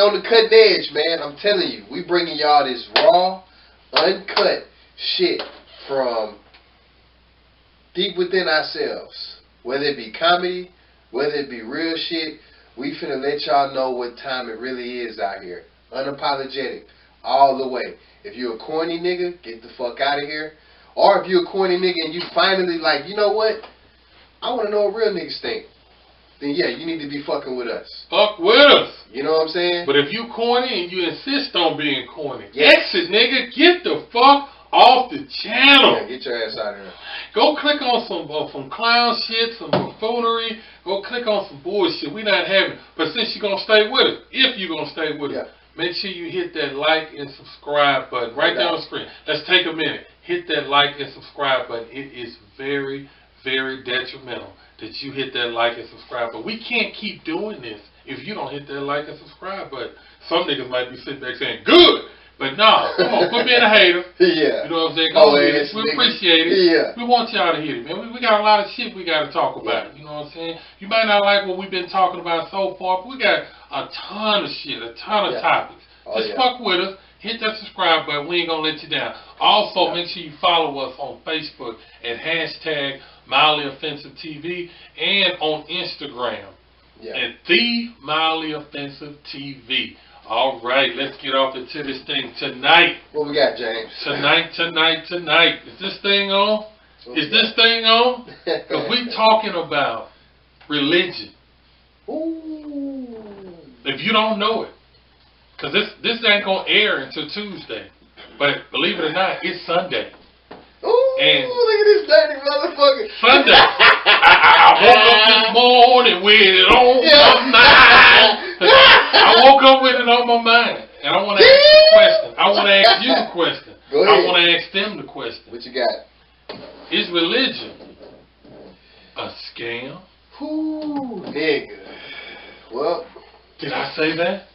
on the cutting edge, man. I'm telling you, we bringing y'all this raw, uncut shit from deep within ourselves. Whether it be comedy, whether it be real shit, we finna let y'all know what time it really is out here. Unapologetic, all the way. If you're a corny nigga, get the fuck out of here. Or if you're a corny nigga and you finally like, you know what? I want to know what real niggas think. Then yeah, you need to be fucking with us. Fuck with us. You know what I'm saying? But if you corny and you insist on being corny, yes. Exit, nigga. Get the fuck off the channel. Yeah, get your ass out of here. Go click on some clown shit, some buffoonery. Go click on some bullshit. We not having. But since you're gonna stay with us, if you're gonna stay with us, make sure you hit that like and subscribe button right there on the screen. Let's take a minute. Hit that like and subscribe button. It is very, very detrimental that you hit that like and subscribe button. We can't keep doing this if you don't hit that like and subscribe button. Some niggas might be sitting back saying, good. But no, come on, quit being a hater. Yeah. You know what I'm saying? We appreciate it. Yeah. We want y'all to hear it, man. We got a lot of shit we got to talk about. You know what I'm saying? You might not like what we've been talking about so far, but we got a ton of shit, a ton of topics. Just fuck with us. Hit that subscribe button. We ain't going to let you down. Also, make sure you follow us on Facebook at hashtag Mildly Offensive TV and on Instagram at The Mildly Offensive TV. All right, let's get off into this thing tonight. What we got, James? Tonight. Is this thing on? Is this thing on? Because we talking about religion. Ooh. If you don't know it, because this ain't going to air until Tuesday. But believe it or not, it's Sunday. Ooh, and look at this dirty motherfucker. Sunday. I woke up this morning with it on my mind. I woke up with it on my mind. And I want to ask you a question. I want to ask you the question. Go ahead. I want to ask them the question. What you got? Is religion a scam? Ooh, nigga. Well, did I say that?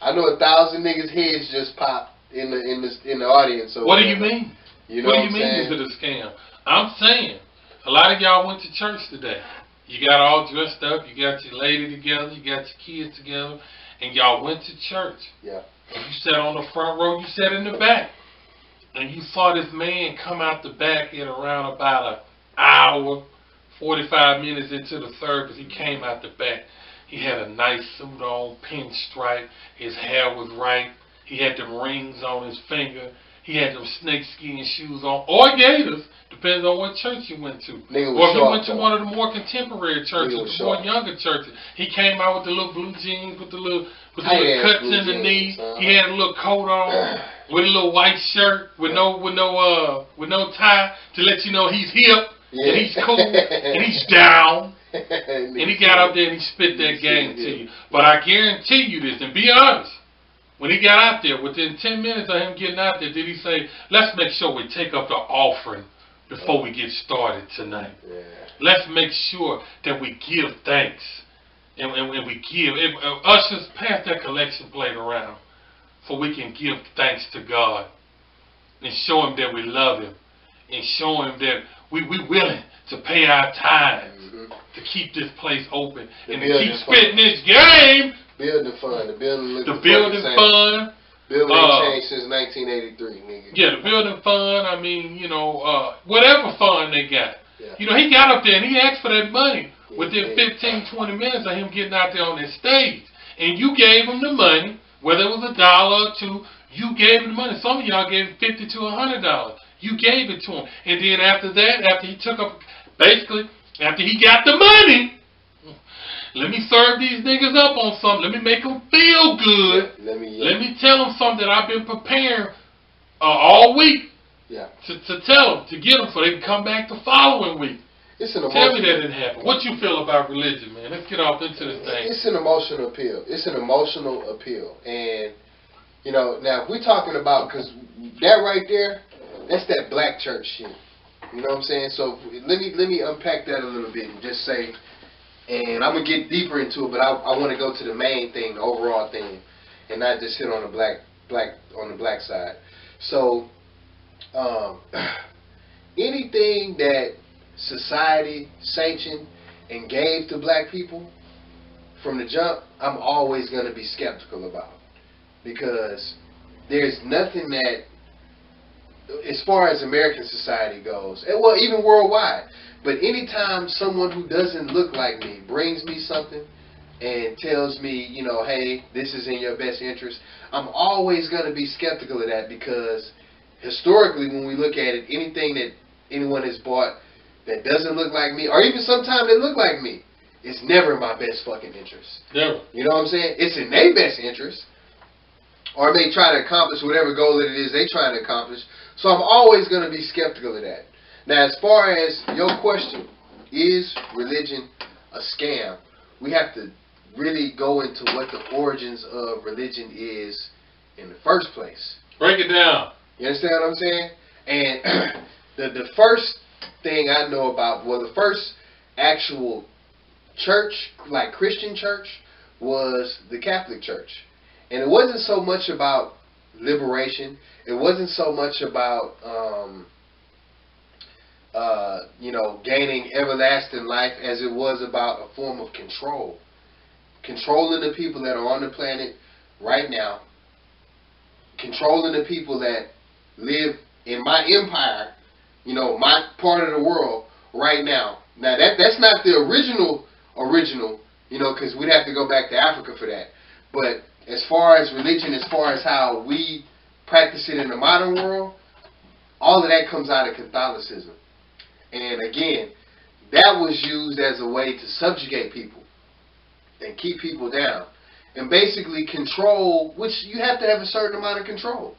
I know 1,000 niggas' heads just popped in the audience. So what do you mean? You know what do you mean is it a scam? I'm saying a lot of y'all went to church today. You got all dressed up. You got your lady together. You got your kids together. And y'all went to church. Yeah. And you sat on the front row. You sat in the back. And you saw this man come out the back at around about an hour, 45 minutes into the service. He came out the back. He had a nice suit on, pinstripe. His hair was right. He had them rings on his finger. He had them snakeskin shoes on, or gators, depends on what church you went to. Or if you went to one of the more contemporary churches, the more younger churches, he came out with the little blue jeans, with the little cuts in the knee. He had a little coat on, with a little white shirt, with no tie to let you know he's hip and he's cool and he's down. And he got up there and he spit that game to you. But I guarantee you this, and be honest. When he got out there, within 10 minutes of him getting out there, did he say, let's make sure we take up the offering before we get started tonight. Yeah. Let's make sure that we give thanks. And we give. Ushers, pass that collection plate around so we can give thanks to God and show him that we love him and show him that we willing to pay our tithes to keep this place open and to keep spitting this game. Building fund. The building fund. Building ain't changed since 1983, nigga. Yeah, the building fund. I mean, you know, whatever fund they got. Yeah. You know, he got up there and he asked for that money within 15, 20 minutes of him getting out there on that stage. And you gave him the money, whether it was $1 or $2. You gave him the money. Some of y'all gave him $50 to $100. You gave it to him. And then after that, after he took up, basically, after he got the money. Let me serve these niggas up on something. Let me make them feel good. Let me tell them something that I've been preparing all week to tell them, to get them so they can come back the following week. Tell me that didn't happen. What you feel about religion, man? Let's get off into this thing. It's an emotional appeal. It's an emotional appeal. And, you know, now if we're talking about, because that right there, that's that black church shit. You know what I'm saying? So let me unpack that a little bit and just say, and I'm going to get deeper into it, but I want to go to the main thing, the overall thing, and not just hit on the black side. So, anything that society sanctioned and gave to black people from the jump, I'm always going to be skeptical about. because there's nothing that, as far as American society goes, and well, even worldwide, but anytime someone who doesn't look like me brings me something and tells me, you know, hey, this is in your best interest, I'm always going to be skeptical of that, because historically, when we look at it, anything that anyone has bought that doesn't look like me, or even sometimes they look like me, it's never in my best fucking interest. Never. You know what I'm saying? It's in their best interest, or they try to accomplish whatever goal that it is they trying to accomplish. So I'm always going to be skeptical of that. Now, as far as your question, is religion a scam? We have to really go into what the origins of religion is in the first place. Break it down. You understand what I'm saying? And the first thing I know about, well, the first actual church, like Christian church, was the Catholic Church. And it wasn't so much about liberation. It wasn't so much about, gaining everlasting life, as it was about a form of control. Controlling the people that are on the planet right now. Controlling the people that live in my empire, you know, my part of the world right now. Now, that's not the original, you know, because we'd have to go back to Africa for that. But as far as religion, as far as how we practice it in the modern world, all of that comes out of Catholicism. And again, that was used as a way to subjugate people and keep people down. And basically control, which you have to have a certain amount of control.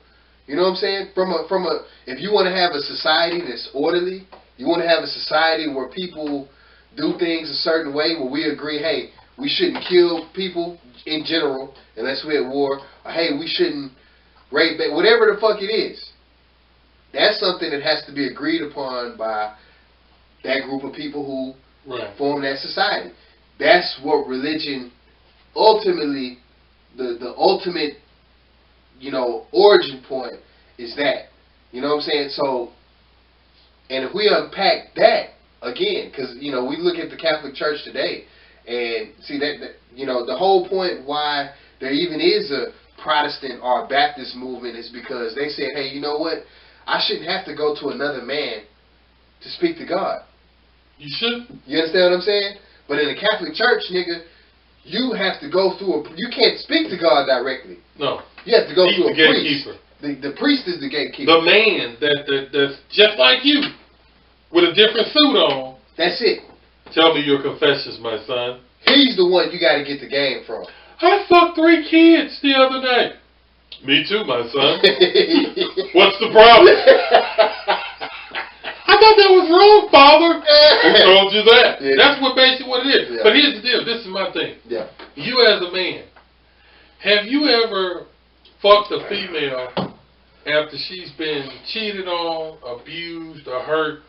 You know what I'm saying? If you want to have a society that's orderly, you want to have a society where people do things a certain way, where we agree, hey, we shouldn't kill people in general unless we're at war, or hey, we shouldn't rape, whatever the fuck it is. That's something that has to be agreed upon by that group of people who form that society. That's what religion ultimately, the ultimate, you know, origin point is that. You know what I'm saying? So, and if we unpack that again, because, you know, we look at the Catholic Church today and see that, you know, the whole point why there even is a Protestant or a Baptist movement is because they said, hey, you know what? I shouldn't have to go to another man to speak to God. You should. You understand what I'm saying? But in the Catholic Church, nigga, you have to go through you can't speak to God directly. No. You have to go through a priest. The priest is the gatekeeper. The man that's just like you, with a different suit on. That's it. Tell me your confessions, my son. He's the one you got to get the game from. I fucked 3 kids the other night. Me too, my son. What's the problem? I thought that was wrong, Father. Who told you that? Yeah. That's basically what it is. Yeah. But here's the deal. This is my thing. Yeah. You as a man, have you ever fucked a female after she's been cheated on, abused, or hurt?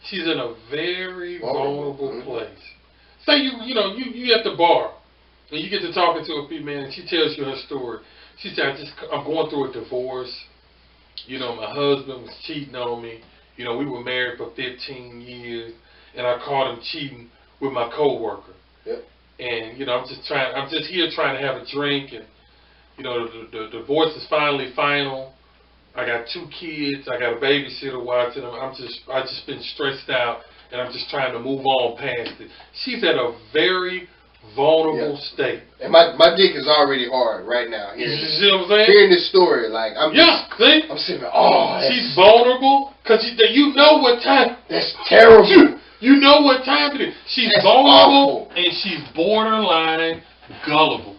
She's in a very vulnerable place. Say you at the bar and you get to talking to a female and she tells you her story. She said, I'm going through a divorce. You know, my husband was cheating on me. You know, we were married for 15 years, and I caught him cheating with my coworker. Yep. And you know, I'm just here trying to have a drink, and you know, the divorce is finally final. I got 2 kids. I got a babysitter watching them. I just been stressed out, and I'm just trying to move on past it. She's at a very vulnerable state. And my dick is already hard right now. You see what I'm saying? Hearing this story, like I'm sitting there, she's vulnerable because you know what time. That's terrible. You know what time it is. She's vulnerable awful. And she's borderline gullible.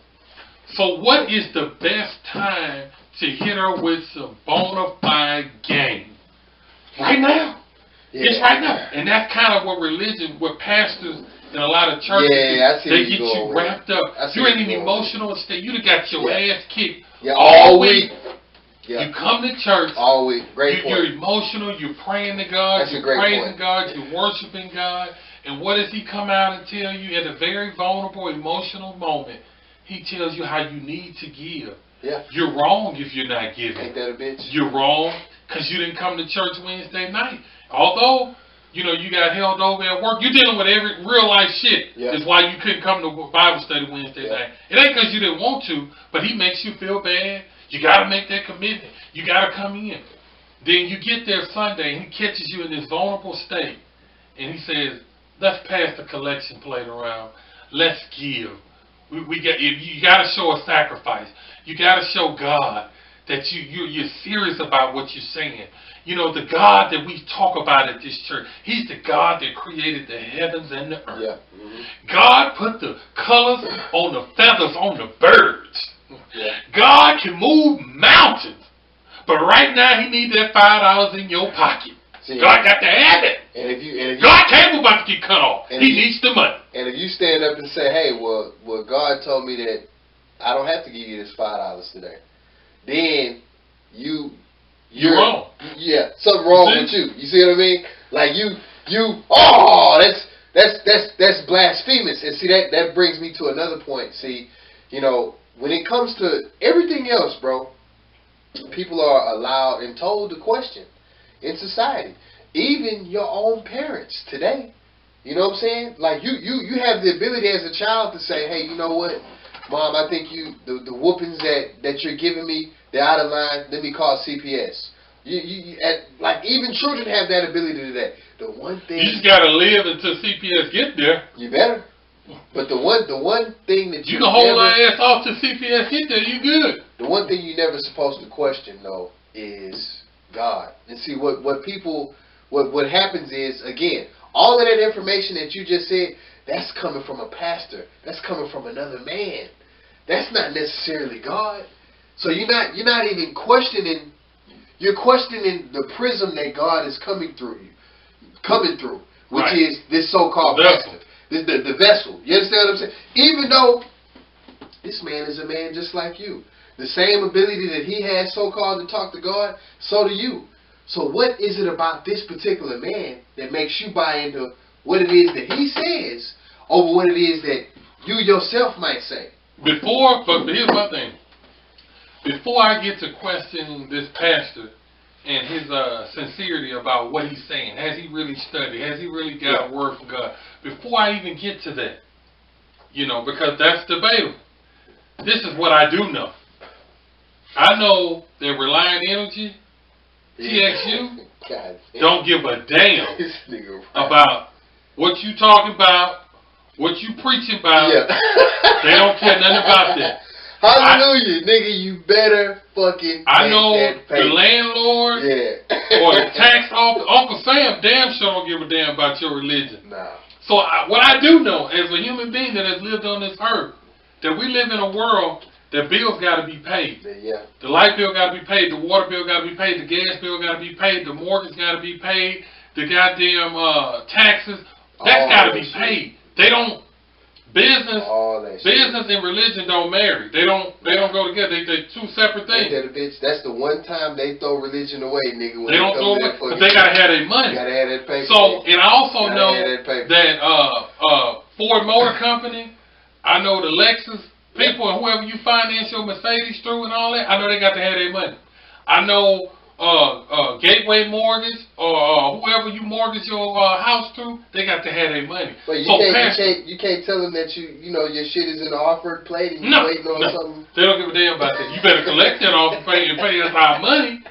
So what is the best time to hit her with some bona fide game? Right now. Yeah. It's right now. And that's kind of what pastors in a lot of churches, they get you wrapped up. You're in an emotional state. You done got your ass kicked all week. Yeah. You come to church all week. Great point. You're emotional. You're praying to God. You're praising God. You're worshiping God. And what does He come out and tell you at a very vulnerable, emotional moment? He tells you how you need to give. Yeah. You're wrong if you're not giving. Ain't that a bitch? You're wrong because you didn't come to church Wednesday night. Although, you know, you got held over at work. You're dealing with every real life shit. Yeah. That's why you couldn't come to Bible study Wednesday night. It ain't because you didn't want to, but He makes you feel bad. You got to make that commitment. You got to come in. Then you get there Sunday, and he catches you in this vulnerable state, and he says, let's pass the collection plate around. Let's give. You got to show a sacrifice. You got to show God that you're serious about what you're saying. You know, the God that we talk about at this church, he's the God that created the heavens and the earth. Yeah. Mm-hmm. God put the colors on the feathers on the birds. Yeah. God can move mountains. But right now, he needs that $5 in your pocket. See, God got to have it. And if you God can't about to get cut off. He needs the money. And if you stand up and say, hey, well, God told me that I don't have to give you this $5 today, then you're wrong. Yeah, something wrong with you. You see what I mean? Like that's blasphemous. And see, that brings me to another point. See, you know, when it comes to everything else, bro, people are allowed and told to question in society. Even your own parents today. You know what I'm saying? Like you have the ability as a child to say, hey, you know what, Mom, I think the whoopings that you're giving me, they're out of line. Let me call CPS. Like even children have that ability today. The one thing you just gotta live until CPS get there. You better. But the one thing that you can hold our ass off till CPS get there, you good. The one thing you're never supposed to question though is God. And see what happens is, again, all of that information that you just said, that's coming from a pastor. That's coming from another man. That's not necessarily God. So you're not even questioning. You're questioning the prism that God is coming through, which right. is this so-called pastor, the vessel. You understand what I'm saying? Even though this man is a man just like you, the same ability that he has so-called to talk to God, so do you. So what is it about this particular man that makes you buy into what it is that he says over what it is that you yourself might say? But here's my thing. Before I get to questioning this pastor and his sincerity about what he's saying, has he really studied? Has he really got a word from God? Before I even get to that, you know, because that's debatable. This is what I do know. I know that Reliant Energy, TXU, don't give a damn about what you talking about, what you preaching about. Yeah. They don't care nothing about that. Hallelujah, nigga, you better fucking I know the landlord or the tax office, Uncle Sam damn sure don't give a damn about your religion. Nah. So what I do know, as a human being that has lived on this earth, that we live in a world that bills got to be paid. Yeah. The light bill got to be paid. The water bill got to be paid. The gas bill got to be paid. The mortgage got to be paid. The goddamn taxes, that's got to be paid. They don't. Business and religion don't marry. They don't go together. They two separate things. That's the one time they throw religion away, nigga. They don't throw it away, but they gotta have their money. Gotta have that paper. So, and I also know that Ford Motor Company, I know the Lexus people and whoever you finance your Mercedes through and all that, I know they got to have their money. I know Gateway Mortgage or whoever you mortgage your house to, they got to have their money. But you can't tell them that you know your shit is in the offered plate and you're waiting on something. They don't give a damn about that. You better collect that off and pay us our money.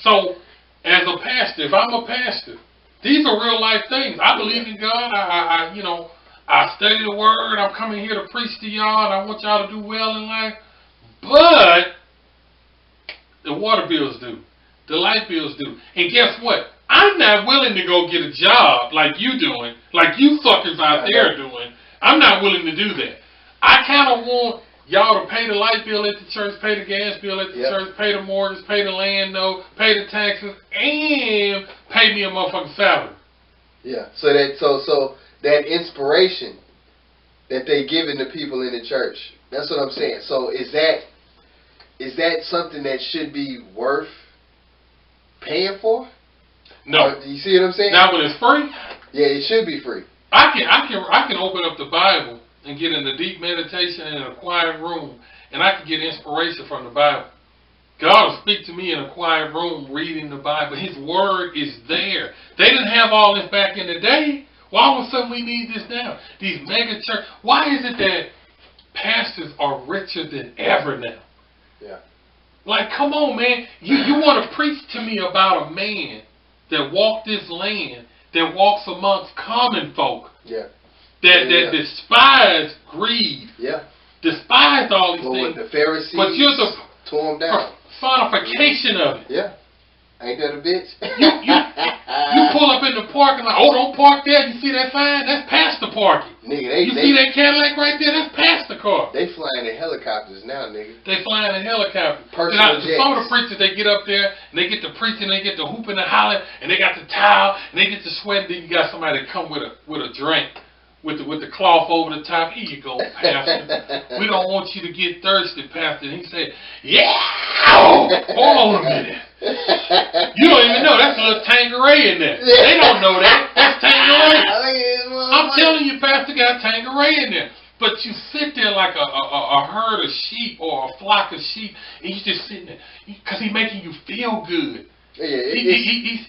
So as a pastor, if I'm a pastor, these are real life things. I believe in God. I study the word. I'm coming here to preach to y'all, and I want y'all to do well in life. But the water bills do. The light bills do. And guess what? I'm not willing to go get a job like you doing, like you fuckers out there doing. I'm not willing to do that. I kind of want y'all to pay the light bill at the church, pay the gas bill at the church, pay the mortgage, pay the land note, pay the taxes, and pay me a motherfucking salary. Yeah. So that inspiration that they giving the people in the church, that's what I'm saying. So is that something that should be worth paying for? No. You see what I'm saying? Now when it's free? Yeah, it should be free. I can open up the Bible and get in a deep meditation in a quiet room, and I can get inspiration from the Bible. God will speak to me in a quiet room reading the Bible. His word is there. They didn't have all this back in the day. Why all of a sudden we need this now? These mega church. Why is it that pastors are richer than ever now? Yeah. Like, come on, man. You want to preach to me about a man that walked this land, that walks amongst common folk, Yeah. that despise greed, despise all these things. The Pharisees, but you're the tore them down. personification of it. Yeah. Ain't that a bitch? You pull up in the parking lot. Oh, don't park there. You see that sign? That's pastor parking. Nigga, you see that Cadillac right there? That's pastor car. They flying in helicopters now, nigga. They flying in helicopters. Personal jets. Some of the preachers, they get up there and they get to preaching, they get to hooping and hollering, and they got the towel and they get to sweating. Then you got somebody that come with a drink. With the cloth over the top. Here you go, Pastor. We don't want you to get thirsty, Pastor. And he said, yeah! Hold on a minute. You don't even know. That's a little Tanqueray in there. They don't know that. That's Tanqueray. I'm telling you, Pastor got Tanqueray in there. But you sit there like a herd of sheep or a flock of sheep, and you just sitting there. Because he's making you feel good. Yeah,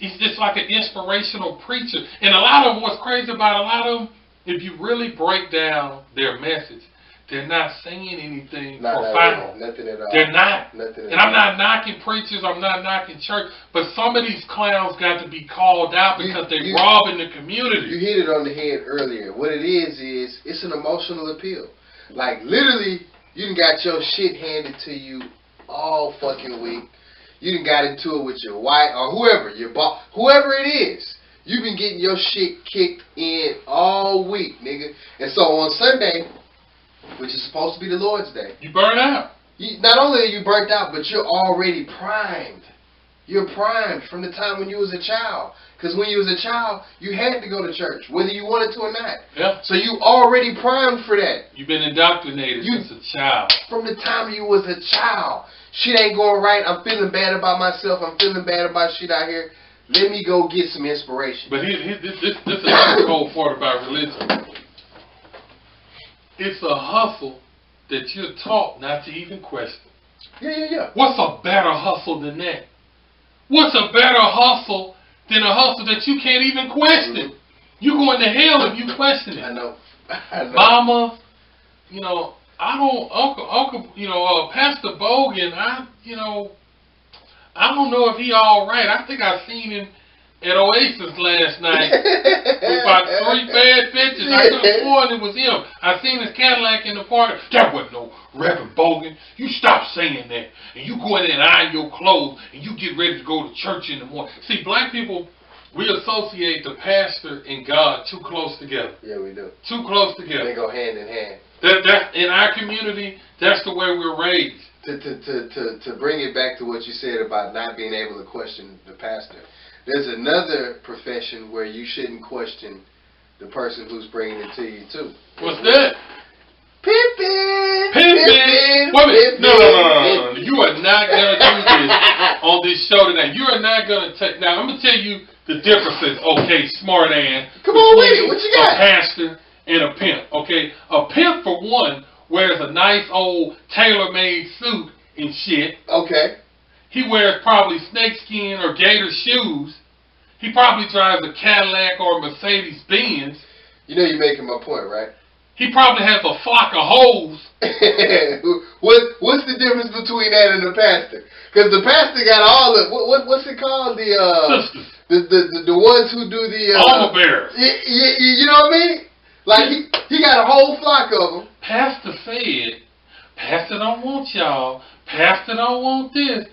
he's just like an inspirational preacher. And a lot of them, what's crazy about a lot of them, if you really break down their message, they're not saying anything profound. Nothing at all. They're not. Nothing at and I'm not knocking preachers. I'm not knocking church. But some of these clowns got to be called out because they're robbing the community. You hit it on the head earlier. What it is it's an emotional appeal. Like, literally, you done got your shit handed to you all fucking week. You done got into it with your wife or whoever, your boss, whoever it is. You've been getting your shit kicked in all week, nigga. And so on Sunday, which is supposed to be the Lord's Day, you burn out. Not only are you burnt out, but you're already primed. You're primed from the time when you was a child. Because when you was a child, you had to go to church, whether you wanted to or not. Yeah. So you already primed for that. You've been indoctrinated since a child. From the time you was a child. Shit ain't going right. I'm feeling bad about myself. I'm feeling bad about shit out here. Let me go get some inspiration. But this is another cold part about religion. It's a hustle that you're taught not to even question. Yeah. What's a better hustle than that? What's a better hustle than a hustle that you can't even question? You going to hell if you question it. I know. Mama, I don't, Uncle, Pastor Bogan, I don't know if he all right. I think I seen him at Oasis last night with about 3 bad bitches. I could have sworn it was him. I seen his Cadillac in the park. That wasn't no Reverend Bogan. You stop saying that. And you go in there and iron your clothes and you get ready to go to church in the morning. See, black people, we associate the pastor and God too close together. Yeah, we do. Too close together. They go hand in hand. That in our community, that's the way we're raised. To bring it back to what you said about not being able to question the pastor, there's another profession where you shouldn't question the person who's bringing it to you too. What's that? Pimpin'. Wait a minute. No. You are not going to do this on this show tonight. You are not going to take... Now, I'm going to tell you the differences, okay, smart ass. Come on with it. What you got? A pastor and a pimp, okay? A pimp, for one, wears a nice old tailor-made suit and shit. Okay. He wears probably snakeskin or gator shoes. He probably drives a Cadillac or a Mercedes-Benz. You know you're making my point, right? He probably has a flock of hoes. What's the difference between that and the pastor? Because the pastor got all the what's it called? Sisters. The ones who do the armor bearers. You know what I mean? Like he got a whole flock of them. Pastor said, Pastor don't want y'all. Pastor don't want this.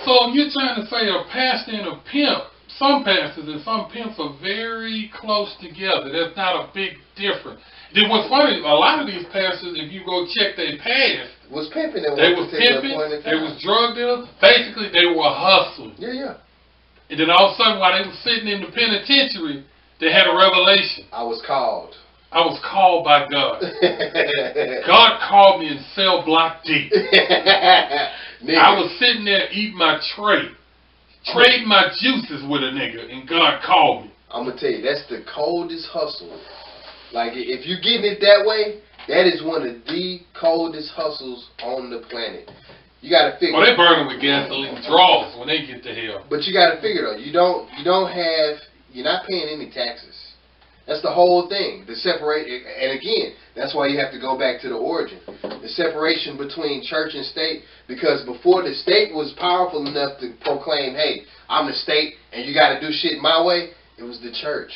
So you're trying to say a pastor and a pimp. Some pastors and some pimps are very close together. There's not a big difference. Then what's funny, a lot of these pastors, if you go check their past, was pimping. They was pimping. They was drug dealers. Basically, they were hustling. Yeah. And then all of a sudden, while they were sitting in the penitentiary, they had a revelation. I was called. I was called by God. God called me in cell block deep. I was sitting there eating my tray, trading my juices with a nigga, and God called me. I'm going to tell you, that's the coldest hustle. Like, if you're getting it that way, that is one of the coldest hustles on the planet. You got to figure. Well, they burn them with gasoline draws when they get to hell. But you got to figure, though, you're not paying any taxes. That's the whole thing. The separate, and again, that's why you have to go back to the origin. The separation between church and state, because before the state was powerful enough to proclaim, hey, I'm the state and you got to do shit my way, it was the church.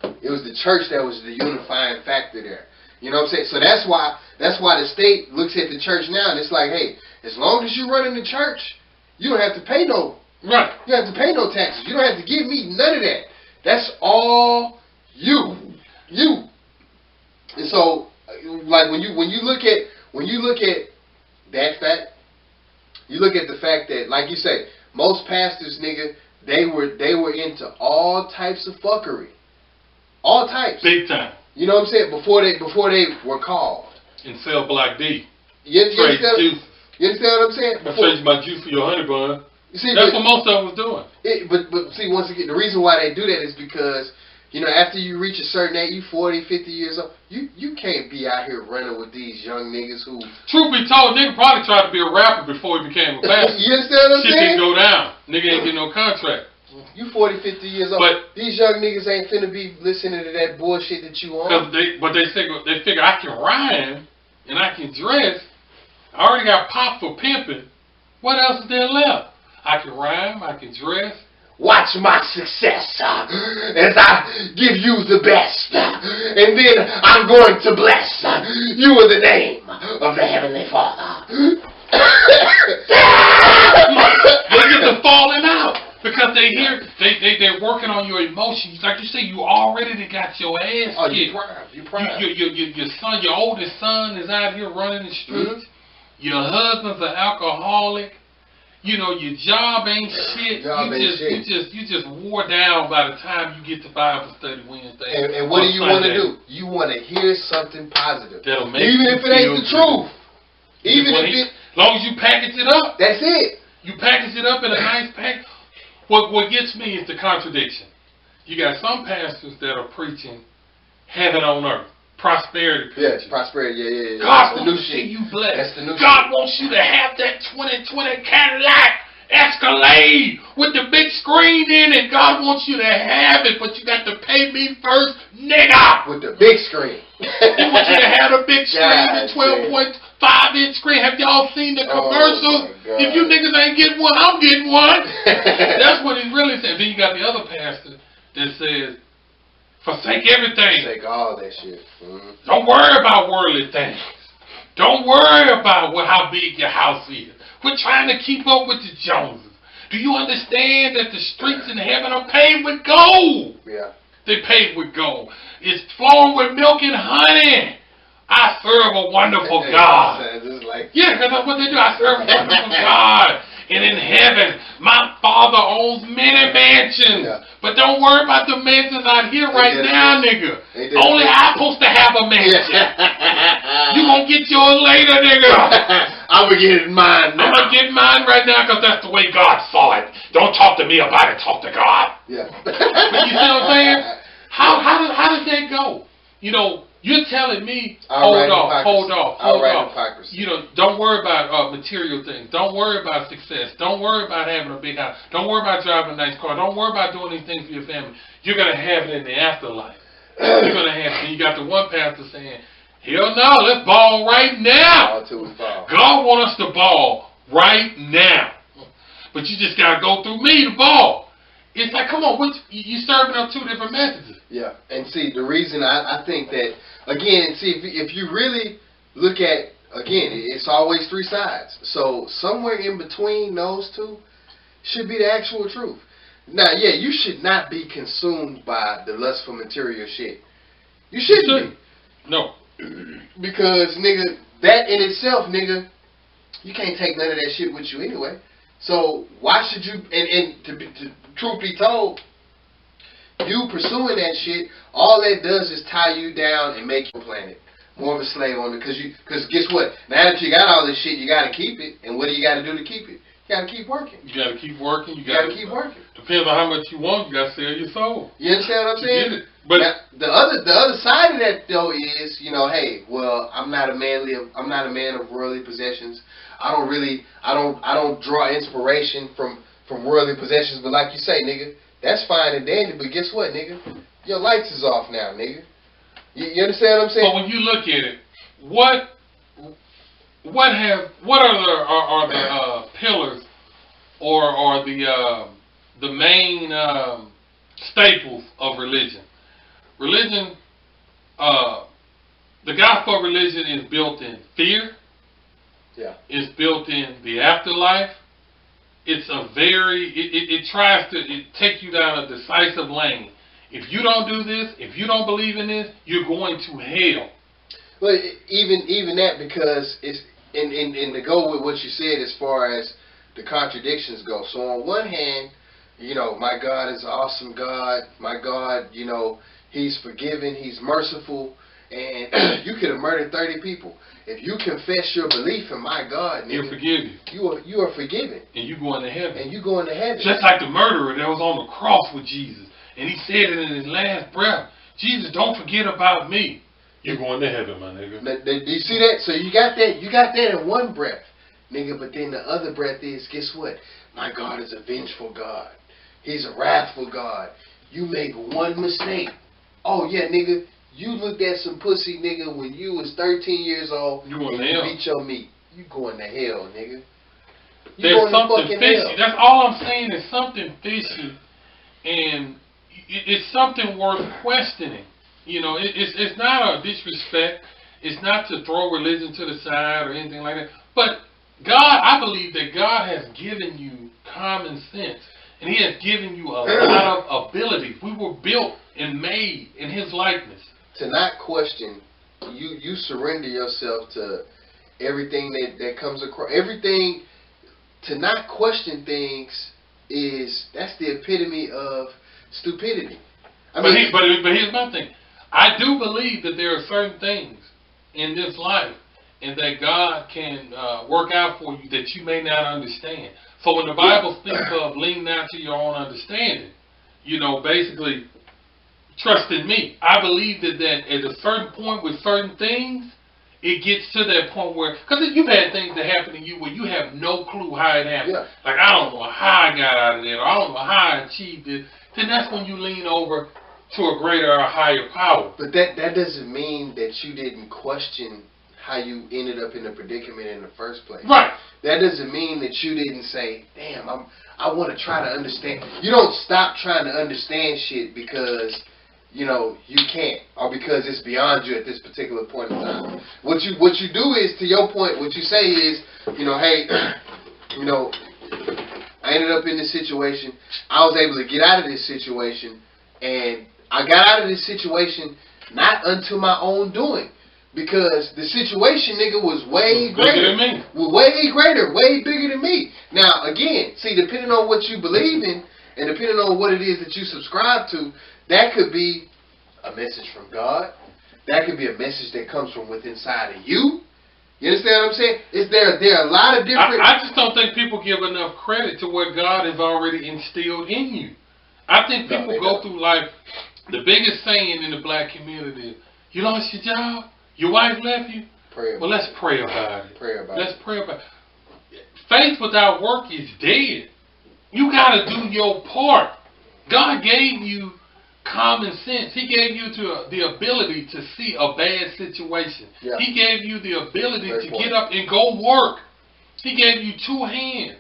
It was the church that was the unifying factor there. You know what I'm saying? So that's why the state looks at the church now and it's like, hey, as long as you run in the church, you don't have to pay no Right. You don't have to pay no taxes. You don't have to give me none of that. That's all you. And so, like when you look at that fact, you look at the fact that, like you say, most pastors, nigga, they were into all types of fuckery, all types, big time. You know what I'm saying? Before they were called. And sell black D. You understand what I'm saying? I trade you my juice for your honey bun. You see, that's what most of them was doing. But see, once again, the reason why they do that is because, you know, after you reach a certain age, you 40, 50 years old, you can't be out here running with these young niggas who... Truth be told, nigga probably tried to be a rapper before he became a pastor. You understand what I'm saying? Shit didn't go down. Nigga ain't get no contract. You 40, 50 years old. But these young niggas ain't finna be listening to that bullshit that you on. But they figure I can rhyme and I can dress. I already got pop for pimping. What else is there left? I can rhyme, I can dress. Watch my success as I give you the best. And then I'm going to bless you in the name of the Heavenly Father. Look at the falling out. Because they're working on your emotions. Like you say, you already got your ass kicked. You're proud. Your son, your oldest son is out here running the streets. Your husband's an alcoholic. You know, your job ain't shit. You just wore down by the time you get to Bible study Wednesday. And what do you want to do? You want to hear something positive. That'll make even if it ain't the truth. As long as you package it up. That's it. You package it up in a nice pack. What gets me is the contradiction. You got some pastors that are preaching heaven on earth. Prosperity. Yes, prosperity, yeah. God wants to see you blessed. That's the new God wants you to have that 2020 Cadillac Escalade with the big screen in it. God wants you to have it, but you got to pay me first, nigga. With the big screen. He wants you to have a big screen, the 12.5-inch screen. Have y'all seen the commercials? If you niggas ain't getting one, I'm getting one. That's what he's really saying. Then you got the other pastor that says, forsake everything. Forsake all that shit. Mm-hmm. Don't worry about worldly things. Don't worry about how big your house is. Quit trying to keep up with the Joneses. Do you understand that the streets in heaven are paved with gold? Yeah. They're paved with gold. It's flowing with milk and honey. I serve a wonderful God. Yeah, because that's what they do. I serve a wonderful God. And in heaven, my Father owns many mansions. Yeah. But don't worry about the mansions out here right now, nigga. Only I'm supposed to have a mansion. You gonna get yours later, nigga. I'm gonna get mine now. I'm gonna get mine right now because that's the way God saw it. Don't talk to me about it. Talk to God. Yeah. But you see what I'm saying? How does that go? You know, you're telling me, hold off. You know, don't worry about material things. Don't worry about success. Don't worry about having a big house. Don't worry about driving a nice car. Don't worry about doing these things for your family. You're going to have it in the afterlife. You're going to have it. And you got the one pastor saying, hell no, let's ball right now. God wants us to ball right now. But you just got to go through me to ball. It's like, come on, you're serving up two different messages. Yeah, and see, the reason I think that, again, see, if you really look at, again, it's always three sides. So somewhere in between those two should be the actual truth. Now, yeah, you should not be consumed by the lust for material shit. You shouldn't be. No. Because, nigga, that in itself, nigga, you can't take none of that shit with you anyway. So why should you, and to truth be told, you pursuing that shit, all that does is tie you down and make you planet more of a slave on it. Because guess what? Now that you got all this shit, you got to keep it. And what do you got to do to keep it? You got to keep working. You got to keep working. You got to keep working. Depends on how much you want. You got to sell your soul. You understand what I'm saying? Get it. But now, the other side of that though is, you know, hey, well, I'm not a man of worldly possessions. I don't draw inspiration from worldly possessions. But like you say, nigga, that's fine and dandy. But guess what, nigga? Your lights is off now, nigga. You understand what I'm saying? But when you look at it, what are the pillars or the main staples of religion? Religion, the gospel of religion is built in fear. Yeah. It's built in the afterlife. It's it tries to take you down a decisive lane. If you don't do this, if you don't believe in this, you're going to hell. Well, even that, because it's in to go with what you said as far as the contradictions go. So on one hand, you know, my God is an awesome God. My God, you know, He's forgiving, He's merciful, and you could have murdered 30 people. If you confess your belief in my God, nigga, He'll forgive you. You are forgiven. And you going to heaven. And you going to heaven. Just like the murderer that was on the cross with Jesus. And he said it in his last breath, Jesus, don't forget about me. You're going to heaven, my nigga. Do you see that? So you got that in one breath, nigga, but then the other breath is, guess what? My God is a vengeful God. He's a wrathful God. You make one mistake. Oh yeah, nigga, you looked at some pussy, nigga, when you was 13 years old, you going and to you hell. beat your meat. You going to hell, nigga. You There's going to something fucking fishy. hell. That's all I'm saying is something fishy, and it's something worth questioning. You know, it's not a disrespect. It's not to throw religion to the side or anything like that. But God, I believe that God has given you common sense, and He has given you a lot of abilities. We were built and made in His likeness. To not question, you surrender yourself to everything that comes across. Everything, to not question things that's the epitome of stupidity. I mean, but here's my thing. I do believe that there are certain things in this life and that God can work out for you that you may not understand. So when the Bible speaks of lean not to your own understanding, you know, basically trust in me. I believe that at a certain point with certain things, it gets to that point where, because you've had things that happen to you where you have no clue how it happened. Yeah. Like, I don't know how I got out of there, or I don't know how I achieved it. Then that's when you lean over to a greater or higher power. But that doesn't mean that you didn't question how you ended up in the predicament in the first place. Right. That doesn't mean that you didn't say, damn, I want to try to understand. You don't stop trying to understand shit because, you know, you can't, or because it's beyond you at this particular point in time. What you do is, to your point, what you say is, you know, hey, you know, I ended up in this situation. I was able to get out of this situation, and I got out of this situation not unto my own doing, because the situation, nigga, was way greater. Bigger than me. Way greater, way bigger than me. Now, again, see, depending on what you believe in, and depending on what it is that you subscribe to, that could be a message from God. That could be a message that comes from within inside of you. You understand what I'm saying? There are a lot of different... I just don't think people give enough credit to what God has already instilled in you. I think people go through life, the biggest saying in the black community is, you lost your job? Your wife left you? Well, let's pray about it. Let's pray about it. Faith without work is dead. You got to do your part. God gave you common sense. He gave you the ability to see a bad situation. Yeah. He gave you the ability to get up and go work. He gave you 2 hands,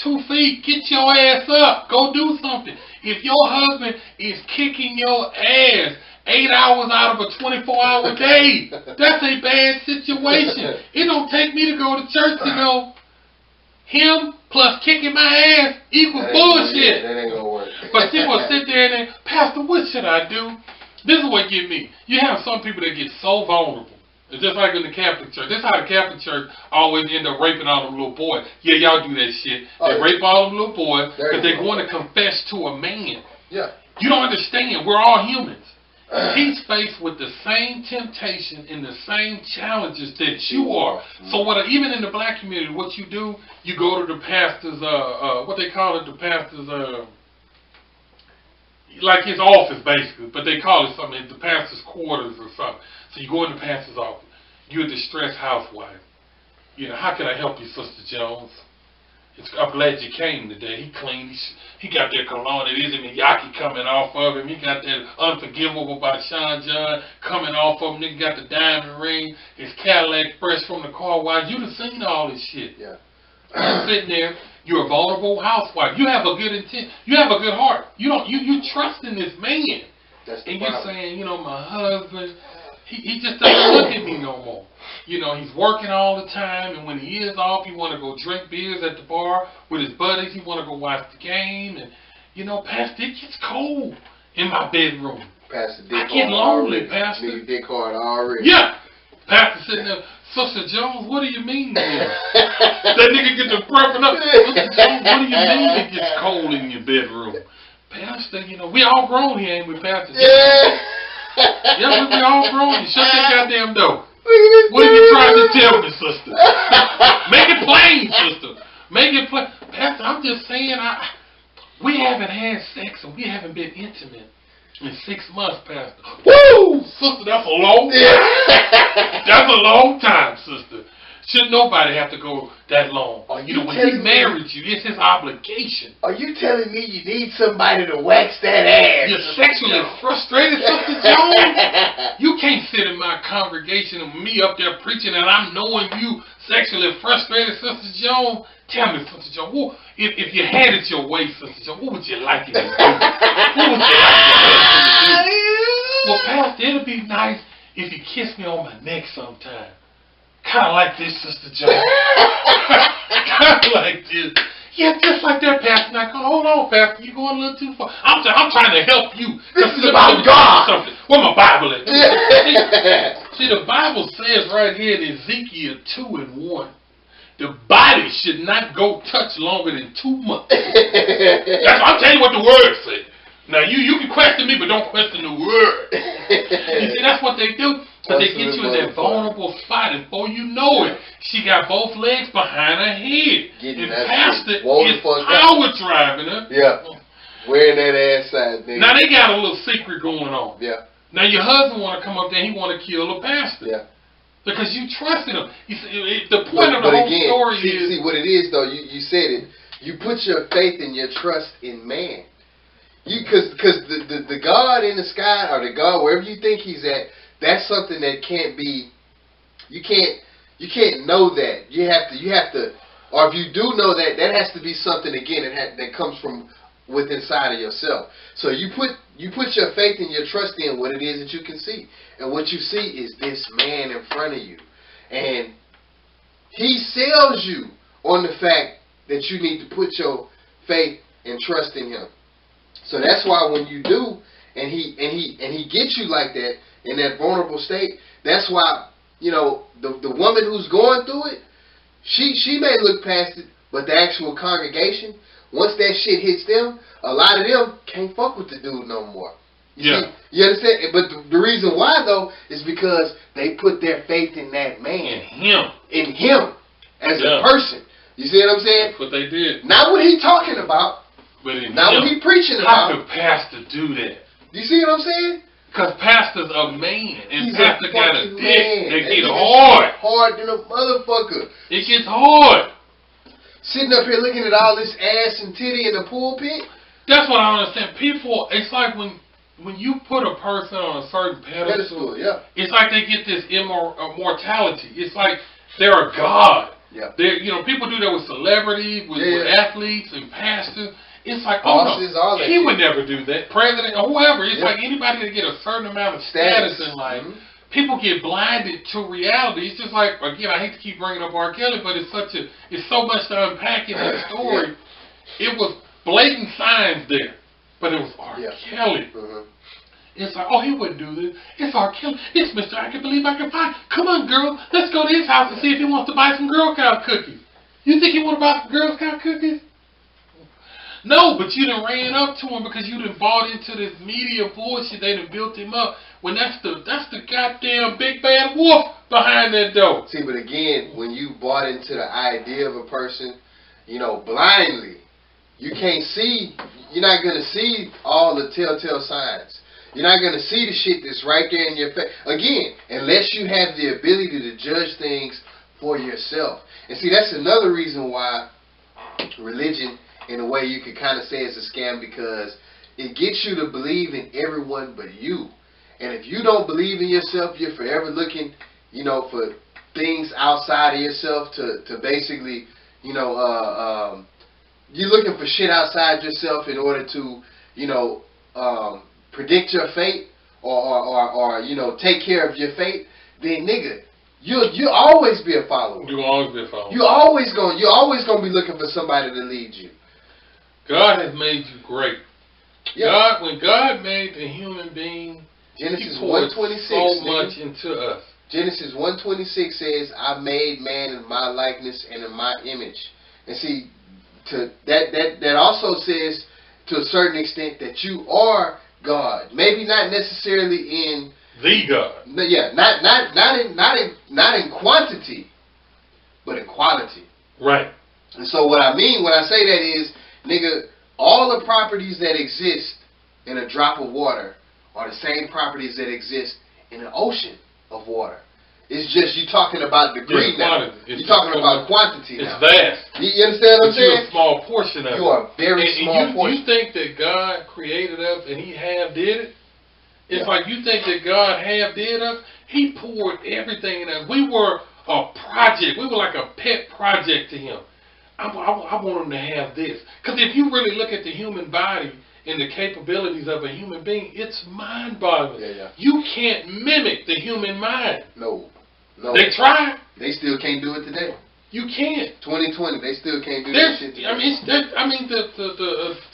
2 feet. Get your ass up. Go do something. If your husband is kicking your ass 8 hours out of a 24-hour day, that's a bad situation. It don't take me to go to church to know him plus kicking my ass equals bullshit. That ain't gonna work. But people sit there and they, Pastor, what should I do? This is what get me. You have some people that get so vulnerable. It's just like in the Catholic Church. That's how the Catholic Church always end up raping all them little boys. Yeah, y'all do that shit. They rape all them little boys because they're going to confess to a man. Yeah. You don't understand. We're all humans. He's faced with the same temptation and the same challenges that you are. So even in the black community, what you do, you go to the pastor's, what they call it, the pastor's, like his office basically, but they call it something, the pastor's quarters or something. So you go in the pastor's office. You're a distressed housewife. You know, how can I help you, Sister Jones? I'm glad you came today. He clean. He got that cologne that Izzy Miyake coming off of him. He got that Unforgivable by Sean John coming off of him. Nigga got the diamond ring. His Cadillac fresh from the car wash. You done seen all this shit. Yeah. You're sitting there. You're a vulnerable housewife. You have a good intent. You have a good heart. You trust in this man. That's the and problem. You're saying, my husband, he just doesn't look at me no more. He's working all the time, and when he is off, he want to go drink beers at the bar with his buddies. He want to go watch the game, and Pastor, it gets cold in my bedroom. Pastor, I get lonely, Pastor. Nigga dick hard already. Yeah, Pastor sitting there. Sister Jones, what do you mean? That nigga get to prepping up. Sister Jones, what do you mean it gets cold in your bedroom? Pastor, we all grown here, ain't we, Pastor? Yeah. Yeah, we all grown. You shut that goddamn door. What are you trying to tell me, sister? Make it plain, sister. Make it plain. Pastor, I'm just saying, we haven't had sex and we haven't been intimate in 6 months, Pastor. Woo! Sister, that's a long time. That's a long time, sister. Shouldn't nobody have to go that long. When he married you, it's his obligation. Are you telling me you need somebody to wax that ass? You're sexually frustrated, Sister Jones? You can't sit in my congregation and me up there preaching and I'm knowing you sexually frustrated, Sister Jones. Tell me, Sister Jones, if you had it your way, Sister Jones, what would you like it to do? What would you like your husband to do? Well, Pastor, it'd be nice if you kissed me on my neck sometime. Kind of like this, Sister Jones. Kind of like this. Yeah, just like that, Pastor. Now, hold on, Pastor. You're going a little too far. I'm trying to help you. This is about God. Something. Where my Bible at? See, the Bible says right here in Ezekiel 2:1, the body should not go touch longer than 2 months. I'm telling you what the word says. Now, you can question me, but don't question the word. You see, that's what they do. So they get you in that vulnerable spot, and before you know it, she got both legs behind her head. And Pastor is power driving her. Yeah. Wearing that ass out, nigga. Now they got a little secret going on. Yeah. Now your husband want to come up there, he want to kill the pastor. Yeah. Because you trusted him. You see, the point of the whole story is... See what it is, though, you said it. You put your faith and your trust in man. Because the God in the sky, or the God wherever you think he's at, that's something that can't be. You can't know that. You have to, or if you do know that, that has to be something again that comes from within inside of yourself. So you put your faith and your trust in what it is that you can see, and what you see is this man in front of you, and he sells you on the fact that you need to put your faith and trust in him. So that's why when you do, and he gets you like that in that vulnerable state, that's why the woman who's going through it, she may look past it, but the actual congregation, once that shit hits them, a lot of them can't fuck with the dude no more. You see? You understand? But the reason why though is because they put their faith in that man, in him as a person. You see what I'm saying? That's what they did. Not what he talking about. But not what he preaching about. How could pastor do that? You see what I'm saying? Because pastor's a man, and he's pastor got a dick that get hard. Hard than a motherfucker. It gets hard. Sitting up here looking at all this ass and titty in the pulpit. That's what I understand. People, it's like when you put a person on a certain pedestal, it's like they get this immortality. It's like they're a god. Yeah. People do that with celebrities, with athletes and pastors. It's like, he would never do that. President or whoever. It's like anybody that get a certain amount of status in life, people get blinded to reality. It's just like, again, I hate to keep bringing up R. Kelly, but it's so much to unpack in that story. It was blatant signs there, but it was R. Kelly. It's like, he wouldn't do this. It's R. Kelly. It's Mr. I Can Believe I Can Find. Come on, girl. Let's go to his house and see if he wants to buy some Girl Scout cookies. You think he want to buy some Girl Scout cookies? No, but you done ran up to him because you done bought into this media bullshit. They done built him up. When that's the goddamn big bad wolf behind that door. See, but again, when you bought into the idea of a person, blindly, you can't see. You're not gonna see all the telltale signs. You're not gonna see the shit that's right there in your face. Again, unless you have the ability to judge things for yourself. And see, that's another reason why religion, in a way you could kind of say it's a scam because it gets you to believe in everyone but you. And if you don't believe in yourself, you're forever looking, for things outside of yourself to basically, you're looking for shit outside yourself in order to, predict your fate or take care of your fate. Then nigga, you always be a follower. You always be a follower. You're always gonna be looking for somebody to lead you. God has made you great. Yeah. When God made the human being, Genesis He poured 1:26 so much into us. Genesis 1:26 says, "I made man in my likeness and in my image." And see, that also says to a certain extent that you are God. Maybe not necessarily in the God. Yeah, not in quantity, but in quality. Right. And so what I mean when I say that is, nigga, all the properties that exist in a drop of water are the same properties that exist in an ocean of water. It's just you talking about degree now. You're talking about quantity now. It's vast. You understand what I'm saying? You're a small portion of it. You are a very small portion. You think that God created us and He half did it? It's like you think that God half did us. He poured everything in us. We were a project. We were like a pet project to Him. I want Him to have this. Because if you really look at the human body and the capabilities of a human being, it's mind-boggling. Yeah. You can't mimic the human mind. No. They try. They still can't do it today. You can't. 2020, they still can't do that shit today.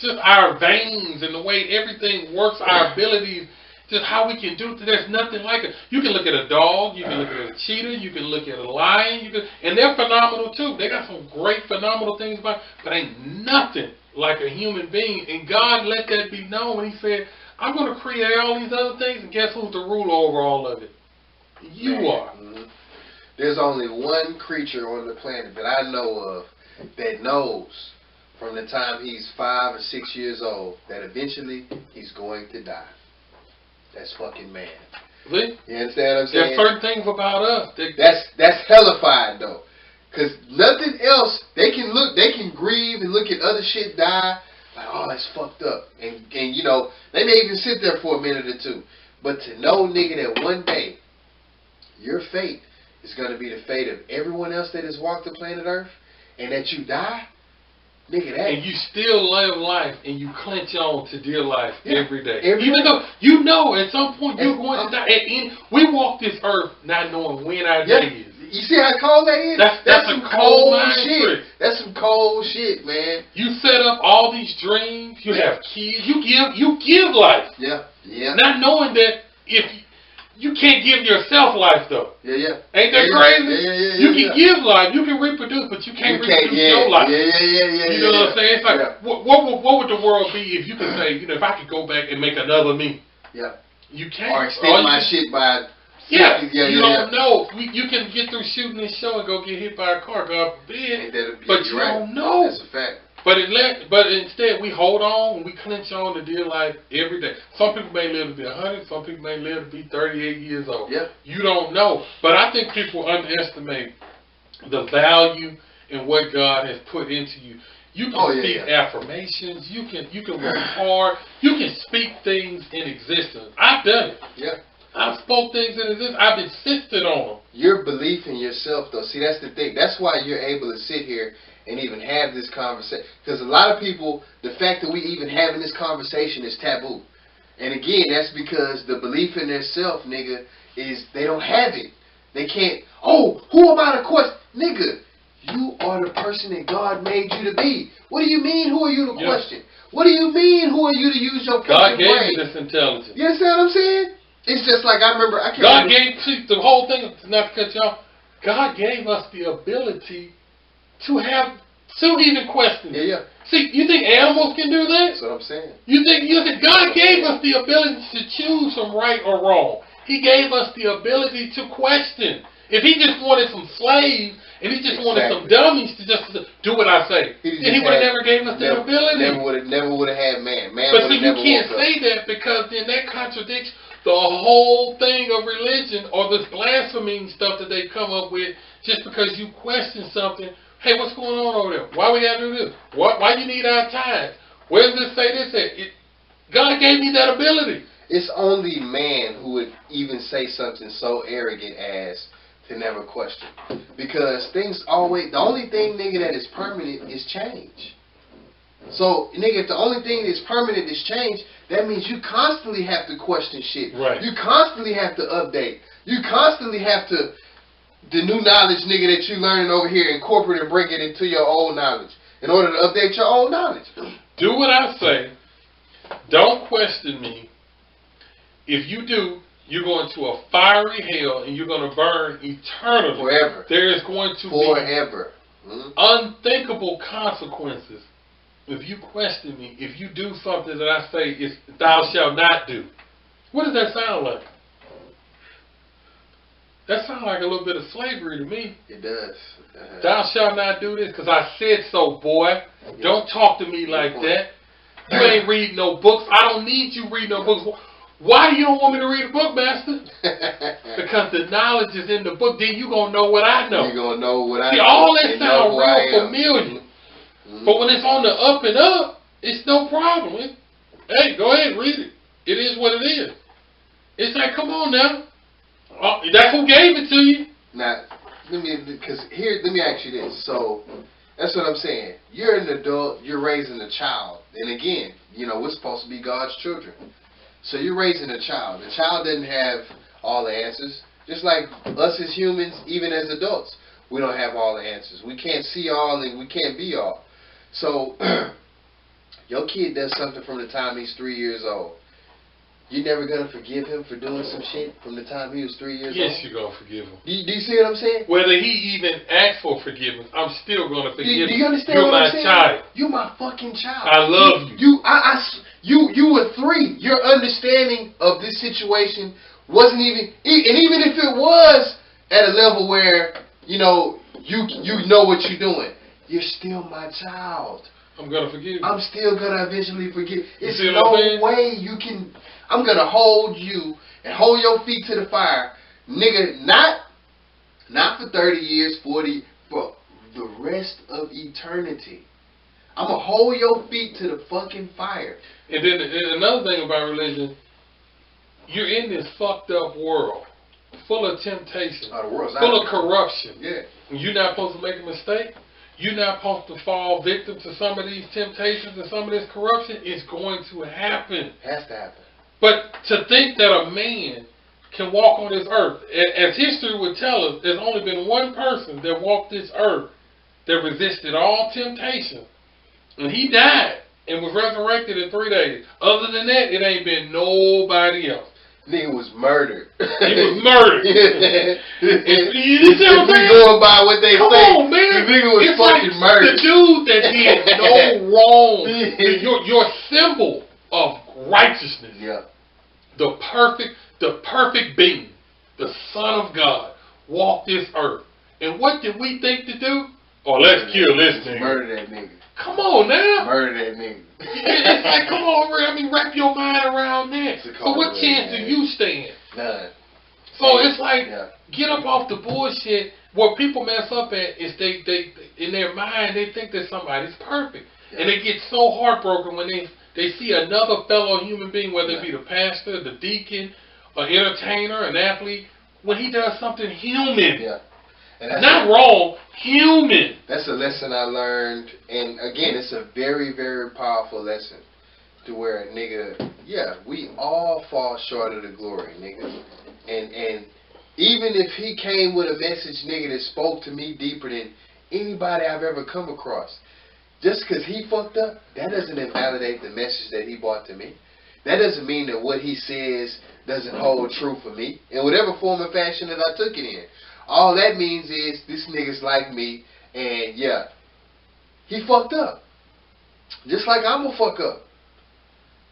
Just our veins and the way everything works, our abilities, just how we can do it. There's nothing like it. You can look at a dog, you can look at a cheetah, you can look at a lion, and they're phenomenal too. They got some great, phenomenal things about it, but ain't nothing like a human being. And God let that be known when He said, I'm going to create all these other things, and guess who's the ruler over all of it? You are. Mm-hmm. There's only one creature on the planet that I know of that knows from the time he's 5 or 6 years old that eventually he's going to die. That's fucking man. See? You understand what I'm saying? There's certain things about us. That's hellified though. Cause nothing else, they can grieve and look at other shit die, like, oh, that's fucked up. And they may even sit there for a minute or two. But to know, nigga, that one day your fate is going to be the fate of everyone else that has walked the planet Earth, and that you die, nigga, that. And you still live life, and you clench on to dear life every day. Even though you know at some point you're going to die. And we walk this earth not knowing when our day is. You see how cold that is? That's some cold shit. Trick. That's some cold shit, man. You set up all these dreams. You have kids. You give life. Yeah. Not knowing that if you can't give yourself life though. Yeah. Ain't that crazy? Yeah. You can give life, you can reproduce, but you can't reproduce your life. Yeah. You know what I'm saying? It's like, what would the world be if you could say, if I could go back and make another me? Yeah. You can't. Or extend my shit by. You don't know. You can get through shooting this show and go get hit by a car, God forbid. But you don't know. That's a fact. But instead, we hold on and we clench on to dear life every day. Some people may live to be 100. Some people may live to be 38 years old. Yeah. You don't know. But I think people underestimate the value in what God has put into you. You can speak affirmations. You can work hard. You can speak things in existence. I've done it. Yeah. I've spoke things in existence. I've insisted on them. Your belief in yourself, though. See, that's the thing. That's why you're able to sit here and even have this conversation. Because a lot of people, the fact that we even having this conversation is taboo. And again, that's because the belief in their self, nigga, is they don't have it. They can't, who am I to question? Nigga, you are the person that God made you to be. What do you mean, who are you to question? What do you mean, who are you to use your God brain? gave you this intelligence. You understand what I'm saying? It's just like, I remember, gave the whole thing, not to cut you off, God gave us the ability to even question. Yeah. See, you think animals can do that? That's what I'm saying. You think God gave us the ability to choose from right or wrong. He gave us the ability to question. If He just wanted some slaves and He just wanted some dummies to just do what I say, then He would have never gave us the ability. Never would have had man. But see, you can't say that because then that contradicts the whole thing of religion or this blasphemy stuff that they come up with just because you question something Hey, what's going on over there? Why we gotta do this? Why you need our time? Where does this say this at? God gave me that ability. It's only man who would even say something so arrogant as to never question. Because things always, the only thing, nigga, that is permanent is change. So, nigga, if the only thing that's permanent is change, that means you constantly have to question shit. Right. You constantly have to update. You constantly have to, the new knowledge, nigga, that you learning over here, incorporate and bring it into your old knowledge in order to update your old knowledge. Do what I say. Don't question me. If you do, you're going to a fiery hell and you're going to burn eternally. Forever. There is going to Forever. be unthinkable consequences if you question me, if you do something that I say is thou shalt not do. What does that sound like? That sounds like a little bit of slavery to me. It does. Thou shalt not do this because I said so, boy. Don't talk to me like that. You ain't read no books. I don't need you read no books. Why you don't want me to read a book, master? Because the knowledge is in the book. Then you going to know what I know. You're going to know what I know. See, all that sounds real familiar. But when it's on the up and up, it's no problem. Hey, go ahead, read it. It is what it is. It's like, come on now. That's who gave it to you. Now, let me ask you this. So, that's what I'm saying. You're an adult. You're raising a child. And again, you know, we're supposed to be God's children. So you're raising a child. The child doesn't have all the answers. Just like us as humans, even as adults, we don't have all the answers. We can't see all and we can't be all. So your kid does something from the time he's 3 years old. You never gonna forgive him for doing some shit from the time he was 3 years old? Yes, you're gonna forgive him. Do you see what I'm saying? Whether he even asks for forgiveness, I'm still gonna forgive him. Do you understand You're what I'm my saying? child. You're my fucking child. I love you. You were 3. Your understanding of this situation wasn't even, and even if it was at a level where you know what you're doing, you're still my child. I'm gonna forgive you. I'm still gonna eventually forgive. It's see no what I'm saying? way you can. I'm gonna hold you and hold your feet to the fire, nigga. Not for 30 years, 40, for the rest of eternity. I'm gonna hold your feet to the fucking fire. And then another thing about religion, you're in this fucked up world, full of temptation, full of corruption. Yeah. You're not supposed to make a mistake. You're not supposed to fall victim to some of these temptations and some of this corruption. It's going to happen. Has to happen. But to think that a man can walk on this earth, as history would tell us, there's only been one person that walked this earth that resisted all temptation. And he died and was resurrected in 3 days. Other than that, it ain't been nobody else. Nigga was murdered. He was murdered. You see what I'm saying? Going by what they Come say. on, man. The nigga was it's fucking like murdered. The dude that did no wrong. Your symbol of righteousness. Yeah. The perfect being, the Son of God, walked this earth. And what did we think to do? Oh, let's kill this nigga. Murder that nigga. Come on now. Murder that nigga. It's like, come on, wrap your mind around that. So what chance do you stand? None. So it's like, get up off the bullshit. What people mess up at is they in their mind, they think that somebody's perfect. Yeah. And they get so heartbroken when they see another fellow human being, whether it be the pastor, the deacon, an entertainer, an athlete, when he does something human. Yeah. Not wrong, human. That's a lesson I learned, and again, it's a very, very powerful lesson. To where, nigga, we all fall short of the glory, nigga. And even if he came with a message, nigga, that spoke to me deeper than anybody I've ever come across, just because he fucked up, that doesn't invalidate the message that he brought to me. That doesn't mean that what he says doesn't hold true for me, in whatever form or fashion that I took it in. All that means is this nigga's like me, and he fucked up. Just like I'm gonna fuck up.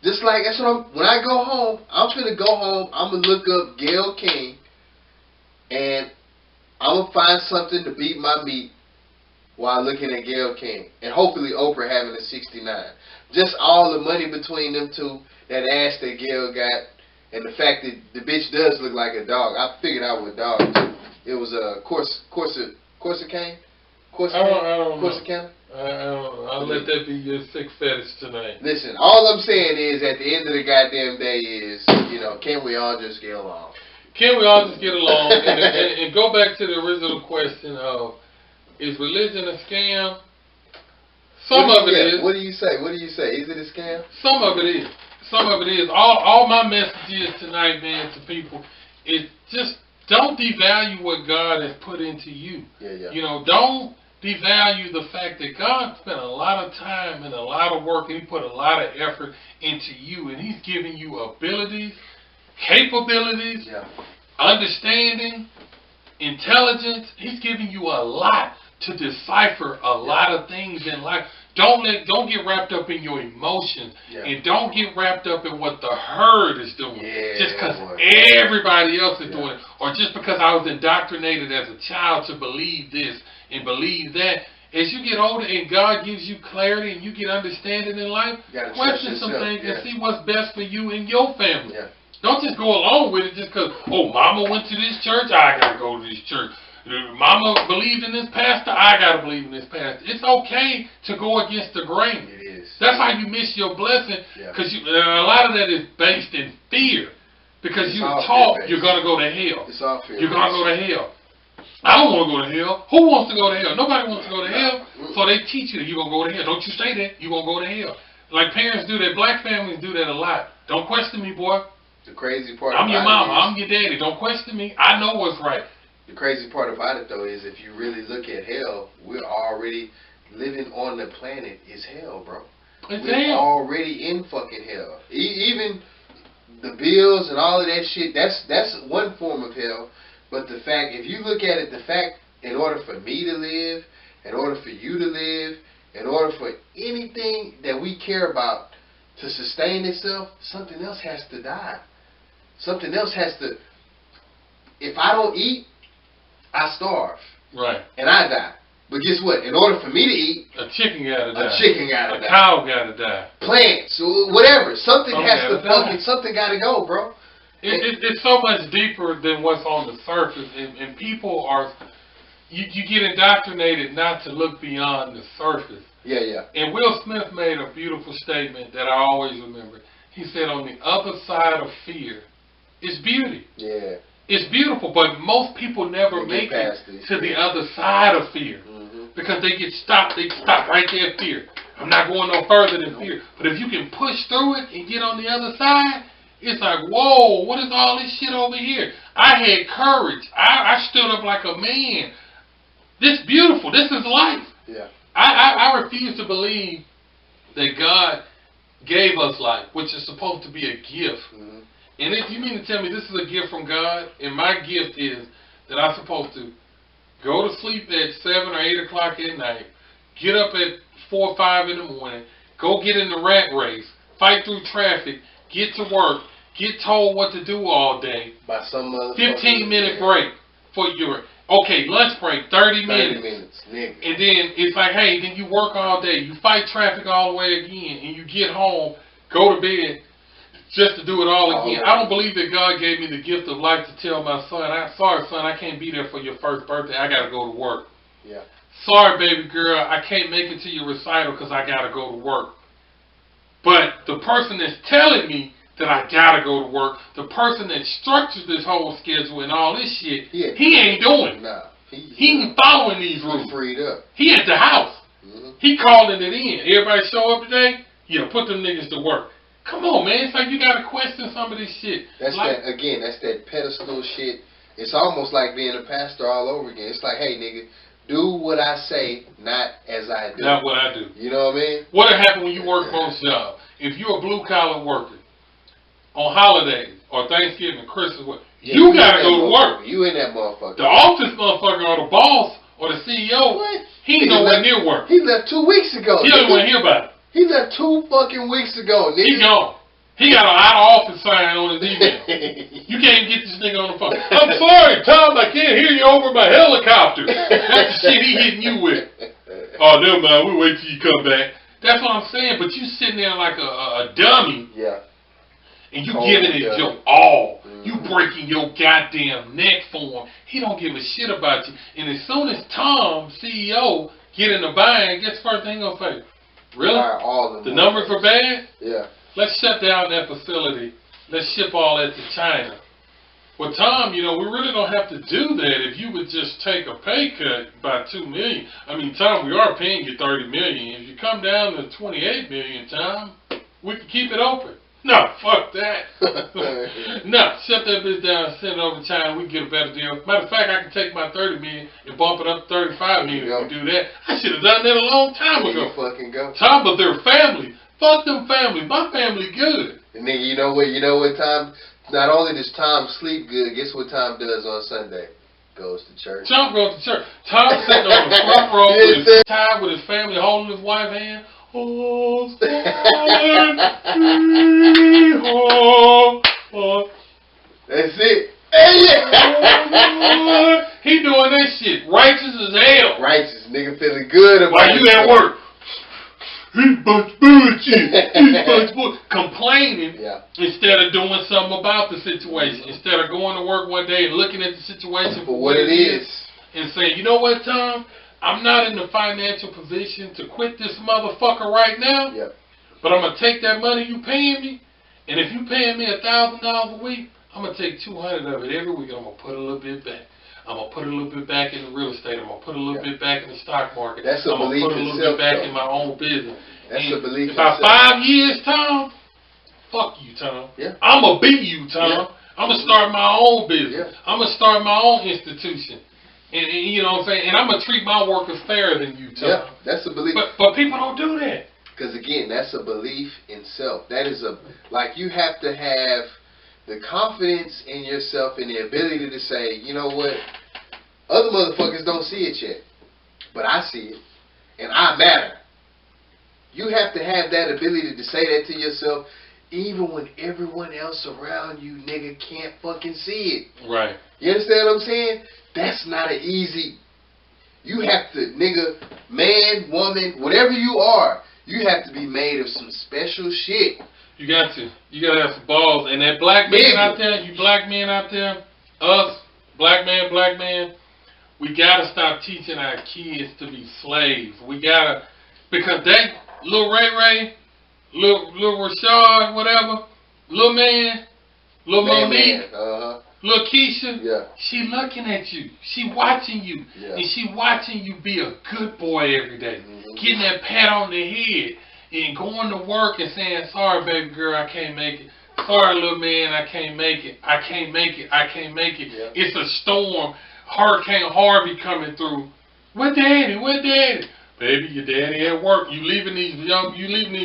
Just like, that's what when I go home, I'm finna go home, I'm gonna look up Gayle King, and I'm gonna find something to beat my meat while looking at Gayle King. And hopefully Oprah having a 69. Just all the money between them two, that ass that Gayle got, and the fact that the bitch does look like a dog. I figured out what dog too. It was a Corsa cane. Corsicana? I'll let that be your sick fetish tonight. Listen, all I'm saying is at the end of the goddamn day is, can we all just get along? Can we all just get along? and go back to the original question of, is religion a scam? Some of it is. What do you say? Is it a scam? Some of it is. All my messages tonight, man, to people is just don't devalue what God has put into you. Yeah. Don't devalue the fact that God spent a lot of time and a lot of work, and He put a lot of effort into you, and He's giving you abilities, capabilities, understanding, intelligence. He's giving you a lot to decipher a lot of things in life. Don't get wrapped up in your emotions, and don't get wrapped up in what the herd is doing. Just because everybody else is doing it, or just because I was indoctrinated as a child to believe this and believe that. As you get older and God gives you clarity and you get understanding in life, question some things and see what's best for you and your family. Don't just go along with it just because, mama went to this church, I got to go to this church. Mama believed in this pastor, I got to believe in this pastor. It's okay to go against the grain. It is. That's how you miss your blessing, because a lot of that is based in fear. Because you're taught you're going to go to hell. It's all fear. You're going to go to hell. I don't want to go to hell. Who wants to go to hell? Nobody wants to go to hell. So they teach you, you're going to go to hell. Don't you stay there. You're going to go to hell. Like parents do that. Black families do that a lot. Don't question me, boy. The crazy part I'm your mama. I'm your daddy. Don't question me. I know what's right. The crazy part about it, though, is if you really look at hell, we're already living on the planet is hell, bro. We're already in fucking hell. Even the bills and all of that shit, that's one form of hell. But the fact, if you look at it, the fact, in order for me to live, in order for you to live, in order for anything that we care about to sustain itself, something else has to die. Something else has to... If I don't eat, I starve. Right. And I die. But guess what? In order for me to eat, a chicken gotta die. A cow gotta die. Plants, whatever. Something gotta go, bro. It's so much deeper than what's on the surface, and people are, you get indoctrinated not to look beyond the surface. Yeah. And Will Smith made a beautiful statement that I always remember. He said, on the other side of fear is beauty. Yeah. It's beautiful, but most people never make it to the other side of fear. Because they get stopped. They stop right there at fear. I'm not going no further than fear. But if you can push through it and get on the other side, it's like, whoa, what is all this shit over here? I had courage. I stood up like a man. This beautiful. This is life. Yeah. I refuse to believe that God gave us life, which is supposed to be a gift. And if you mean to tell me this is a gift from God, and my gift is that I'm supposed to go to sleep at 7 or 8 o'clock at night, get up at 4 or 5 in the morning, go get in the rat race, fight through traffic, get to work, get told what to do all day, by some 15-minute break for your, lunch break, 30 minutes. And then it's like, hey, then you work all day, you fight traffic all the way again, and you get home, go to bed, just to do it all again. I don't believe that God gave me the gift of life to tell my son, sorry, son, I can't be there for your first birthday. I got to go to work. Yeah. Sorry, baby girl, I can't make it to your recital because I got to go to work. But the person that's telling me that I got to go to work, the person that structured this whole schedule and all this shit, he ain't doing it. Nah, he ain't following these rules. He's freed up. He at the house. He calling it in. Everybody show up today? Yeah, put them niggas to work. Come on, man. It's like you got to question some of this shit. That's that pedestal shit. It's almost like being a pastor all over again. It's like, hey, nigga, do what I say, not as I do. Not what I do. You know what I mean? What'll happen when you work most jobs? If you're a blue-collar worker, on holidays, or Thanksgiving, Christmas, you got to go to work. You in that motherfucker. The office motherfucker or the boss or the CEO, he ain't nowhere near work. He left 2 weeks ago. He don't want to hear about it. He left 2 fucking weeks ago, nigga. He gone. He got an out-of-office sign on his email. You can't get this nigga on the phone. I'm sorry, Tom, I can't hear you over my helicopter. That's the shit he hitting you with. Oh, never mind. We'll wait till you come back. That's what I'm saying. But you sitting there like a dummy. Yeah. and you giving it your all. You Mm-hmm. breaking your goddamn neck for him. He don't give a shit about you. And as soon as Tom, CEO, get in the bind, guess first thing he gonna say? Really? All The numbers are bad? Yeah. Let's shut down that facility. Let's ship all that to China. Well, Tom, we really don't have to do that if you would just take a pay cut by $2 million. I mean, Tom, we are paying you $30 million. If you come down to $28 million, Tom, we can keep it open. No, fuck that. No, shut that bitch down and send it over to China. We can get a better deal. Matter of fact, I can take my $30 million and bump it up to $35 million if we do that. I should have done that a long time ago. Fucking go. Tom, but their family. Fuck them family. My family good. And then you know what Tom, not only does Tom sleep good, guess what Tom does on Sunday? Goes to church. Tom goes to church. Tom sitting on the front row with his tie with his family holding his wife's hand. Oh, That's it. Hey, yeah. He doing that shit righteous as hell. Righteous nigga feeling good about while you at work. He bunch bullshit. Complaining instead of doing something about the situation. Instead of going to work one day and looking at the situation for what it is and saying, you know what, Tom? I'm not in the financial position to quit this motherfucker right now. Yep. But I'm gonna take that money you paying me, and if you paying me $1,000 a week, I'm gonna take $200 of it every week. I'm gonna put a little bit back. I'm gonna put a little bit back in the real estate. I'm gonna put a little bit back in the stock market. That's a I'm gonna belief put a little bit back in my own business. That's a belief. About 5 years, Tom. Fuck you, Tom. Yeah. I'm gonna be you, Tom. Yeah. I'm gonna start my own business. Yeah. I'm gonna start my own institution. And you know what I'm saying? And I'm going to treat my workers fairer than you, Tom. Yeah, that's a belief. But people don't do that. Because, again, that's a belief in self. That is you have to have the confidence in yourself and the ability to say, you know what, other motherfuckers don't see it yet, but I see it, and I matter. You have to have that ability to say that to yourself, even when everyone else around you, nigga, can't fucking see it. Right. You understand what I'm saying? That's not an easy. You have to, nigga, man, woman, whatever you are, you have to be made of some special shit. You got to. You got to have some balls. And that black man out there, you black men out there, us, black man, we got to stop teaching our kids to be slaves. We got to, because that little Ray, little Rashad, whatever, little man, little Monique, little Keisha, she looking at you. She watching you. Yeah. And she watching you be a good boy every day. Mm-hmm. Getting that pat on the head and going to work and saying, sorry, baby girl, I can't make it. Sorry, little man, I can't make it. I can't make it. I can't make it. Yeah. It's a storm. Hurricane Harvey coming through. Where daddy? Where daddy? Baby, your daddy at work. You leaving these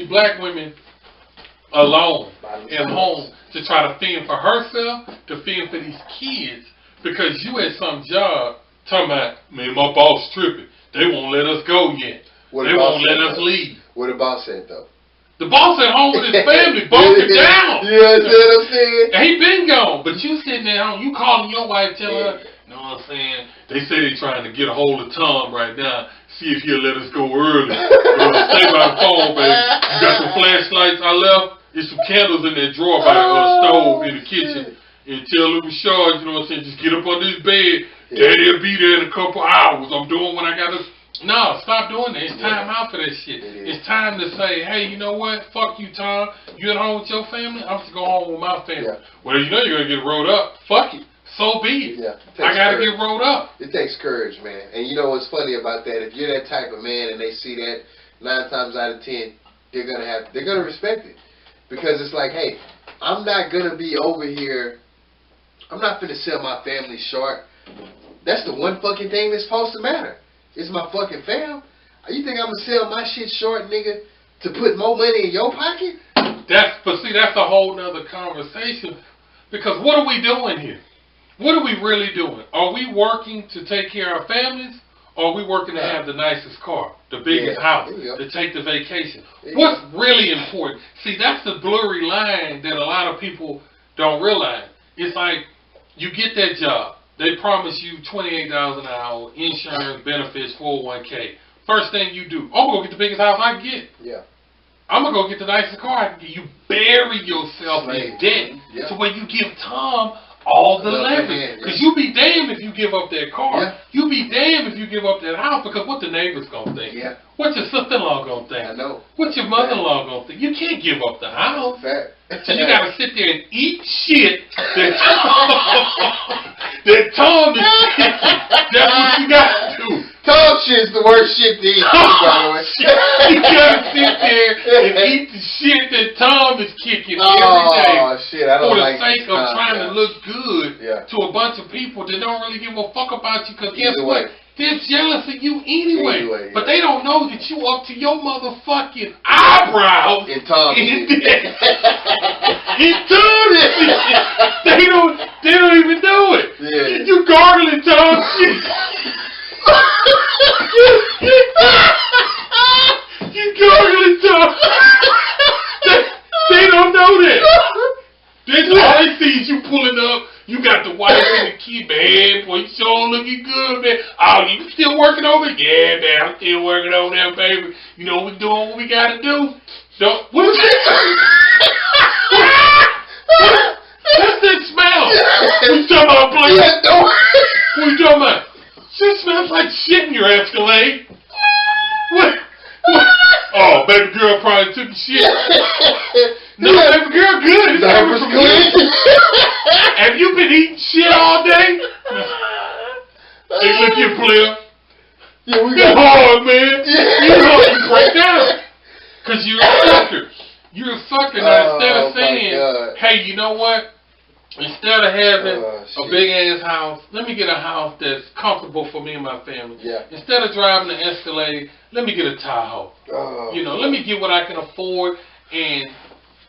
black women alone at home to try to fend for herself, to fend for these kids, because you at some job talking about, man, my boss tripping. They won't let us go yet. They won't let us leave. What the boss said though? The boss at home with his family, bunking down. You understand what I'm saying? And he been gone, but you sitting there home, you calling your wife, telling her, you know what I'm saying? They say they trying to get a hold of Tom right now. See if he'll let us go early. Stay by the phone, baby. You got some flashlights I left? There's some candles in that drawer by the stove in the kitchen. And tell little Rashad, you know what I'm saying, just get up under his bed. Daddy'll be there in a couple hours. I'm doing what I got to. No, stop doing that. It's time out for that shit. It's time to say, hey, you know what? Fuck you, Tom. You at home with your family? I'm just going home with my family. Yeah. Well, you know you're going to get rolled up. Fuck it. So be it. Yeah, I got to get rolled up. It takes courage, man. And you know what's funny about that? If you're that type of man and they see that 9 times out of 10, they're gonna respect it. Because it's like, hey, I'm not going to be over here. I'm not going to sell my family short. That's the one fucking thing that's supposed to matter. It's my fucking fam. You think I'm going to sell my shit short, nigga, to put more money in your pocket? But see, that's a whole nother conversation. Because what are we doing here? What are we really doing? Are we working to take care of our families? Or are we working to have the nicest car, the biggest house, to take the vacation? What's really important? See, that's the blurry line that a lot of people don't realize. It's like, you get that job. They promise you $28 an hour, insurance, benefits, 401k. First thing you do, I'm going to get the biggest house I can get. Yeah. I'm gonna go get the nicest car I can get. You bury yourself in debt to where you give Tom all the leverage. Because you be damned if you give up that car. Yeah. You be damned if you give up that house, because what the neighbors gonna think? Yeah. What your sister-in-law gonna think? I know. What your mother-in-law gonna think? You can't give up the house. So you gotta sit there and eat shit that Tom is kicking. That's what you gotta do. Tom shit's the worst shit to eat, by the way. You gotta sit there and eat the shit that Tom is kicking every day. Oh shit, I don't for the like sake of trying to look good to a bunch of people that don't really give a fuck about you. Because guess what? They're jealous of you anyway. But they don't know that you up to your motherfucking eyebrows in Tom shit. In Tom shit. They don't even know it. Yeah. You gargling Tom shit. You gargling Tom. They don't know that. All they see is you pulling up. You got the wife and the kid, man. Boy, you sure looking good, man. Oh, you still working over there? Yeah, man, I'm still working over there, baby. You know, we doing what we gotta do. So, what is that? What's that smell? What you talking about, Blake? What you talking about? Shit smells like shit in your Escalade. What? Oh, baby girl probably took a shit. No, baby girl, good. It's coming from you. Have you been eating shit all day? Hey, look here, player. You're hard, man. You're hard to break down. Because you're a sucker. You're a sucker. Now, instead of saying, hey, you know what? Instead of having a big ass house, let me get a house that's comfortable for me and my family. Yeah. Instead of driving the Escalade, let me get a Tahoe. You know, let me get what I can afford, and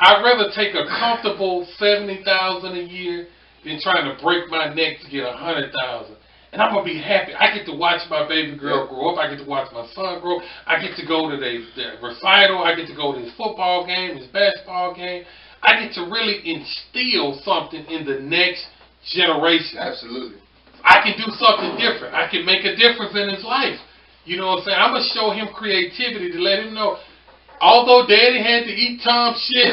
I'd rather take a comfortable $70,000 a year than trying to break my neck to get $100,000. And I'm gonna be happy. I get to watch my baby girl grow up. I get to watch my son grow up. I get to go to the recital. I get to go to his football game, his basketball game. I get to really instill something in the next generation. Absolutely. I can do something different. I can make a difference in his life. You know what I'm saying? I'm going to show him creativity to let him know, although Daddy had to eat Tom's shit,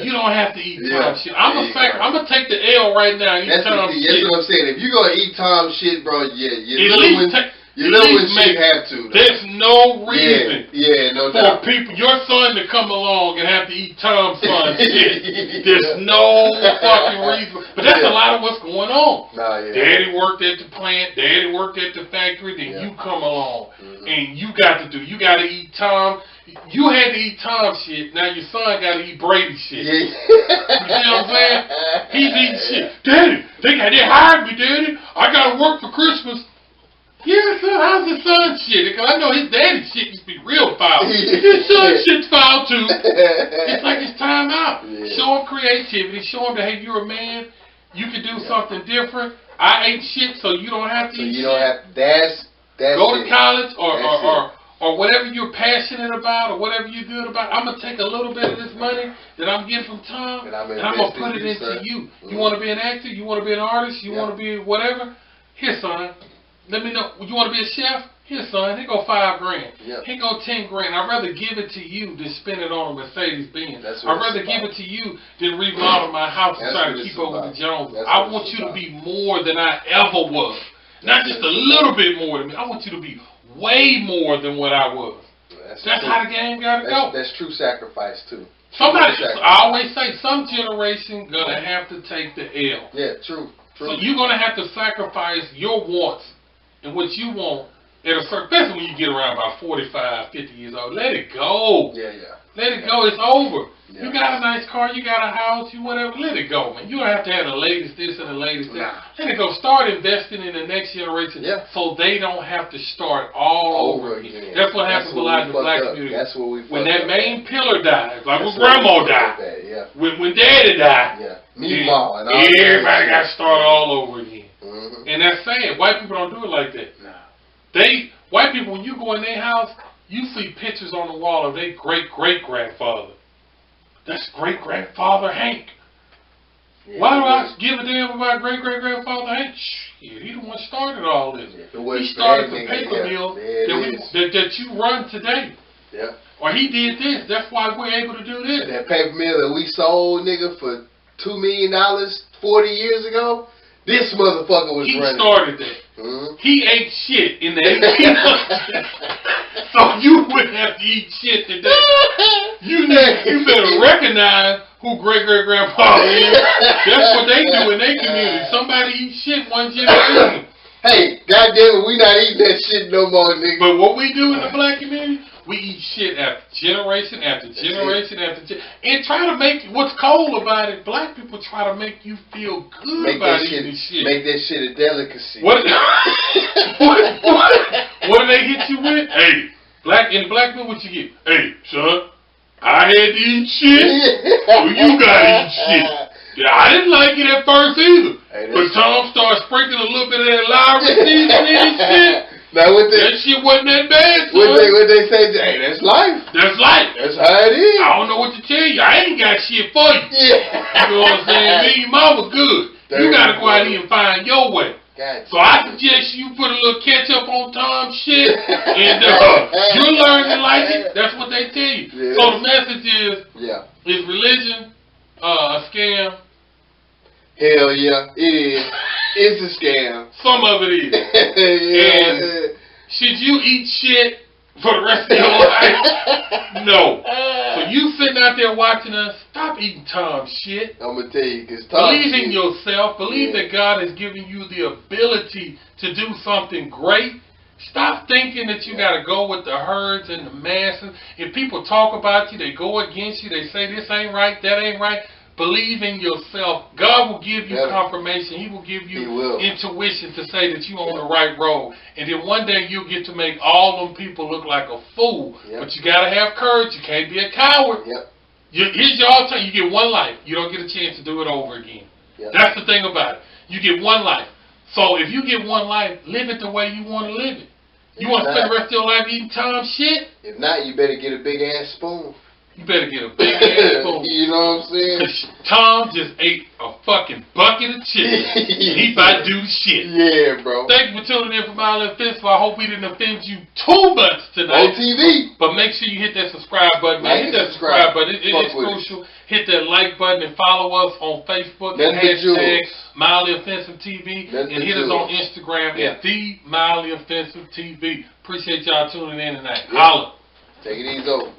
you don't have to eat Tom's shit. I'm going to take the L right now and eat Tom's shit. That's what I'm saying. If you're going to eat Tom's shit, bro, your little one should have to. Though. There's no reason no for doubt. people, your son to come along and have to eat Tom's son's shit. There's no fucking reason. But that's a lot of what's going on. Daddy worked at the plant. Daddy worked at the factory. Then you come along and you got to eat Tom. You had to eat Tom's shit. Now your son got to eat Brady's shit. You see what I'm saying? He's eating shit. Daddy, they hired me, Daddy. I got to work for Christmas. Yeah, son, how's his son shit? Because I know his daddy's shit used to be real foul. His son's shit's foul too. It's like it's time out. Show him creativity. Show him that, hey, you're a man. You can do something different. I ate shit, so you don't have to eat shit. That's Go to college or whatever you're passionate about or whatever you're good about. I'm going to take a little bit of this money that I'm getting from Tom and I'm going to put it into you. You want to be an actor? You want to be an artist? You want to be whatever? Here, son. Let me know. You want to be a chef? Here, son. Here go $5,000. Here go $10,000. I'd rather give it to you than spend it on a Mercedes Benz. I'd rather give it to you than remodel my house and try to keep up with the Joneses. I want you to be more than I ever was. Not just a little bit more than me. I want you to be way more than what I was. That's how the game gotta go. That's true sacrifice too. I always say some generation gonna have to take the L. Yeah, true. So you're gonna have to sacrifice your wants and what you want at a certain, especially when you get around about 45, 50 years old. Let it go. Let it go. It's over. You got a nice car, you got a house, you whatever. Let it go, man. You don't have to have the latest this and the latest that. Let it go. Start investing in the next generation so they don't have to start all over again. That's what happens a lot in the black community. That's what we when that main pillar dies, like when Grandma died, when Daddy died, Meemaw, and everybody got to start all over again. And that's sad. White people don't do it like that. White people, when you go in their house, you see pictures on the wall of their great-great-grandfather. That's great-grandfather Hank. Why do I give a damn about great-great-grandfather Hank? Shit, he the one started all this. He started the paper mill that you run today. Or he did this. That's why we're able to do this. That paper mill that we sold, nigga, for $2 million 40 years ago, this motherfucker was running. He started that. Mm-hmm. He ate shit in the 1800s. So you wouldn't have to eat shit today. You better recognize who great-great-grandpa is. That's what they do in their community. Somebody eats shit one generation. Hey, goddamn it, we not eating that shit no more, nigga. But what we do in the black community, we eat shit after generation after generation after generation. And try to make, what's cold about it, black people try to make you feel good about eating shit. Make that shit a delicacy. What do they hit you with? Hey, in black people, what you get? Hey, son, I had to eat shit, so you gotta eat shit. Yeah, I didn't like it at first either. Hey, but Tom started sprinkling a little bit of that Lowry seasoning and shit. Now that shit wasn't that bad, son. What they say? Hey, that's life. That's life. That's how it is. I don't know what to tell you. I ain't got shit for you. Yeah. You know what I'm saying? Me and your mama good. You gotta go out here and find your way. So I suggest you put a little ketchup on Tom's shit, and you'll learn to like it. That's what they tell you. Yeah. So the message is religion a scam? Hell yeah, it is. It's a scam. Some of it is. And should you eat shit for the rest of your life? No. So you sitting out there watching us, stop eating Tom's shit. I'm going to tell you, because believe in yourself. Believe that God has given you the ability to do something great. Stop thinking that you got to go with the herds and the masses. If people talk about you, they go against you, they say this ain't right, that ain't right. Believe in yourself. God will give you confirmation. He will give you intuition to say that you're on the right road. And then one day you'll get to make all them people look like a fool. But you got to have courage. You can't be a coward. Here's your alternative. You get one life. You don't get a chance to do it over again. That's the thing about it. You get one life. So if you get one life, live it the way you want to live it. You want to spend the rest of your life eating Tom's shit? If not, you better get a big-ass spoon. You better get a big ass spoon. You know what I'm saying? Cause Tom just ate a fucking bucket of chicken. He about to do shit. Yeah, bro. Thank you for tuning in for MILDLY Offensive. I hope we didn't offend you too much tonight. On TV. But make sure you hit that subscribe button. Hit that subscribe button. It's crucial. Hit that like button and follow us on Facebook. Hashtag MILDLY Offensive TV. And hit us on Instagram at The MILDLY Offensive TV. Appreciate y'all tuning in tonight. Holla. Take it easy over.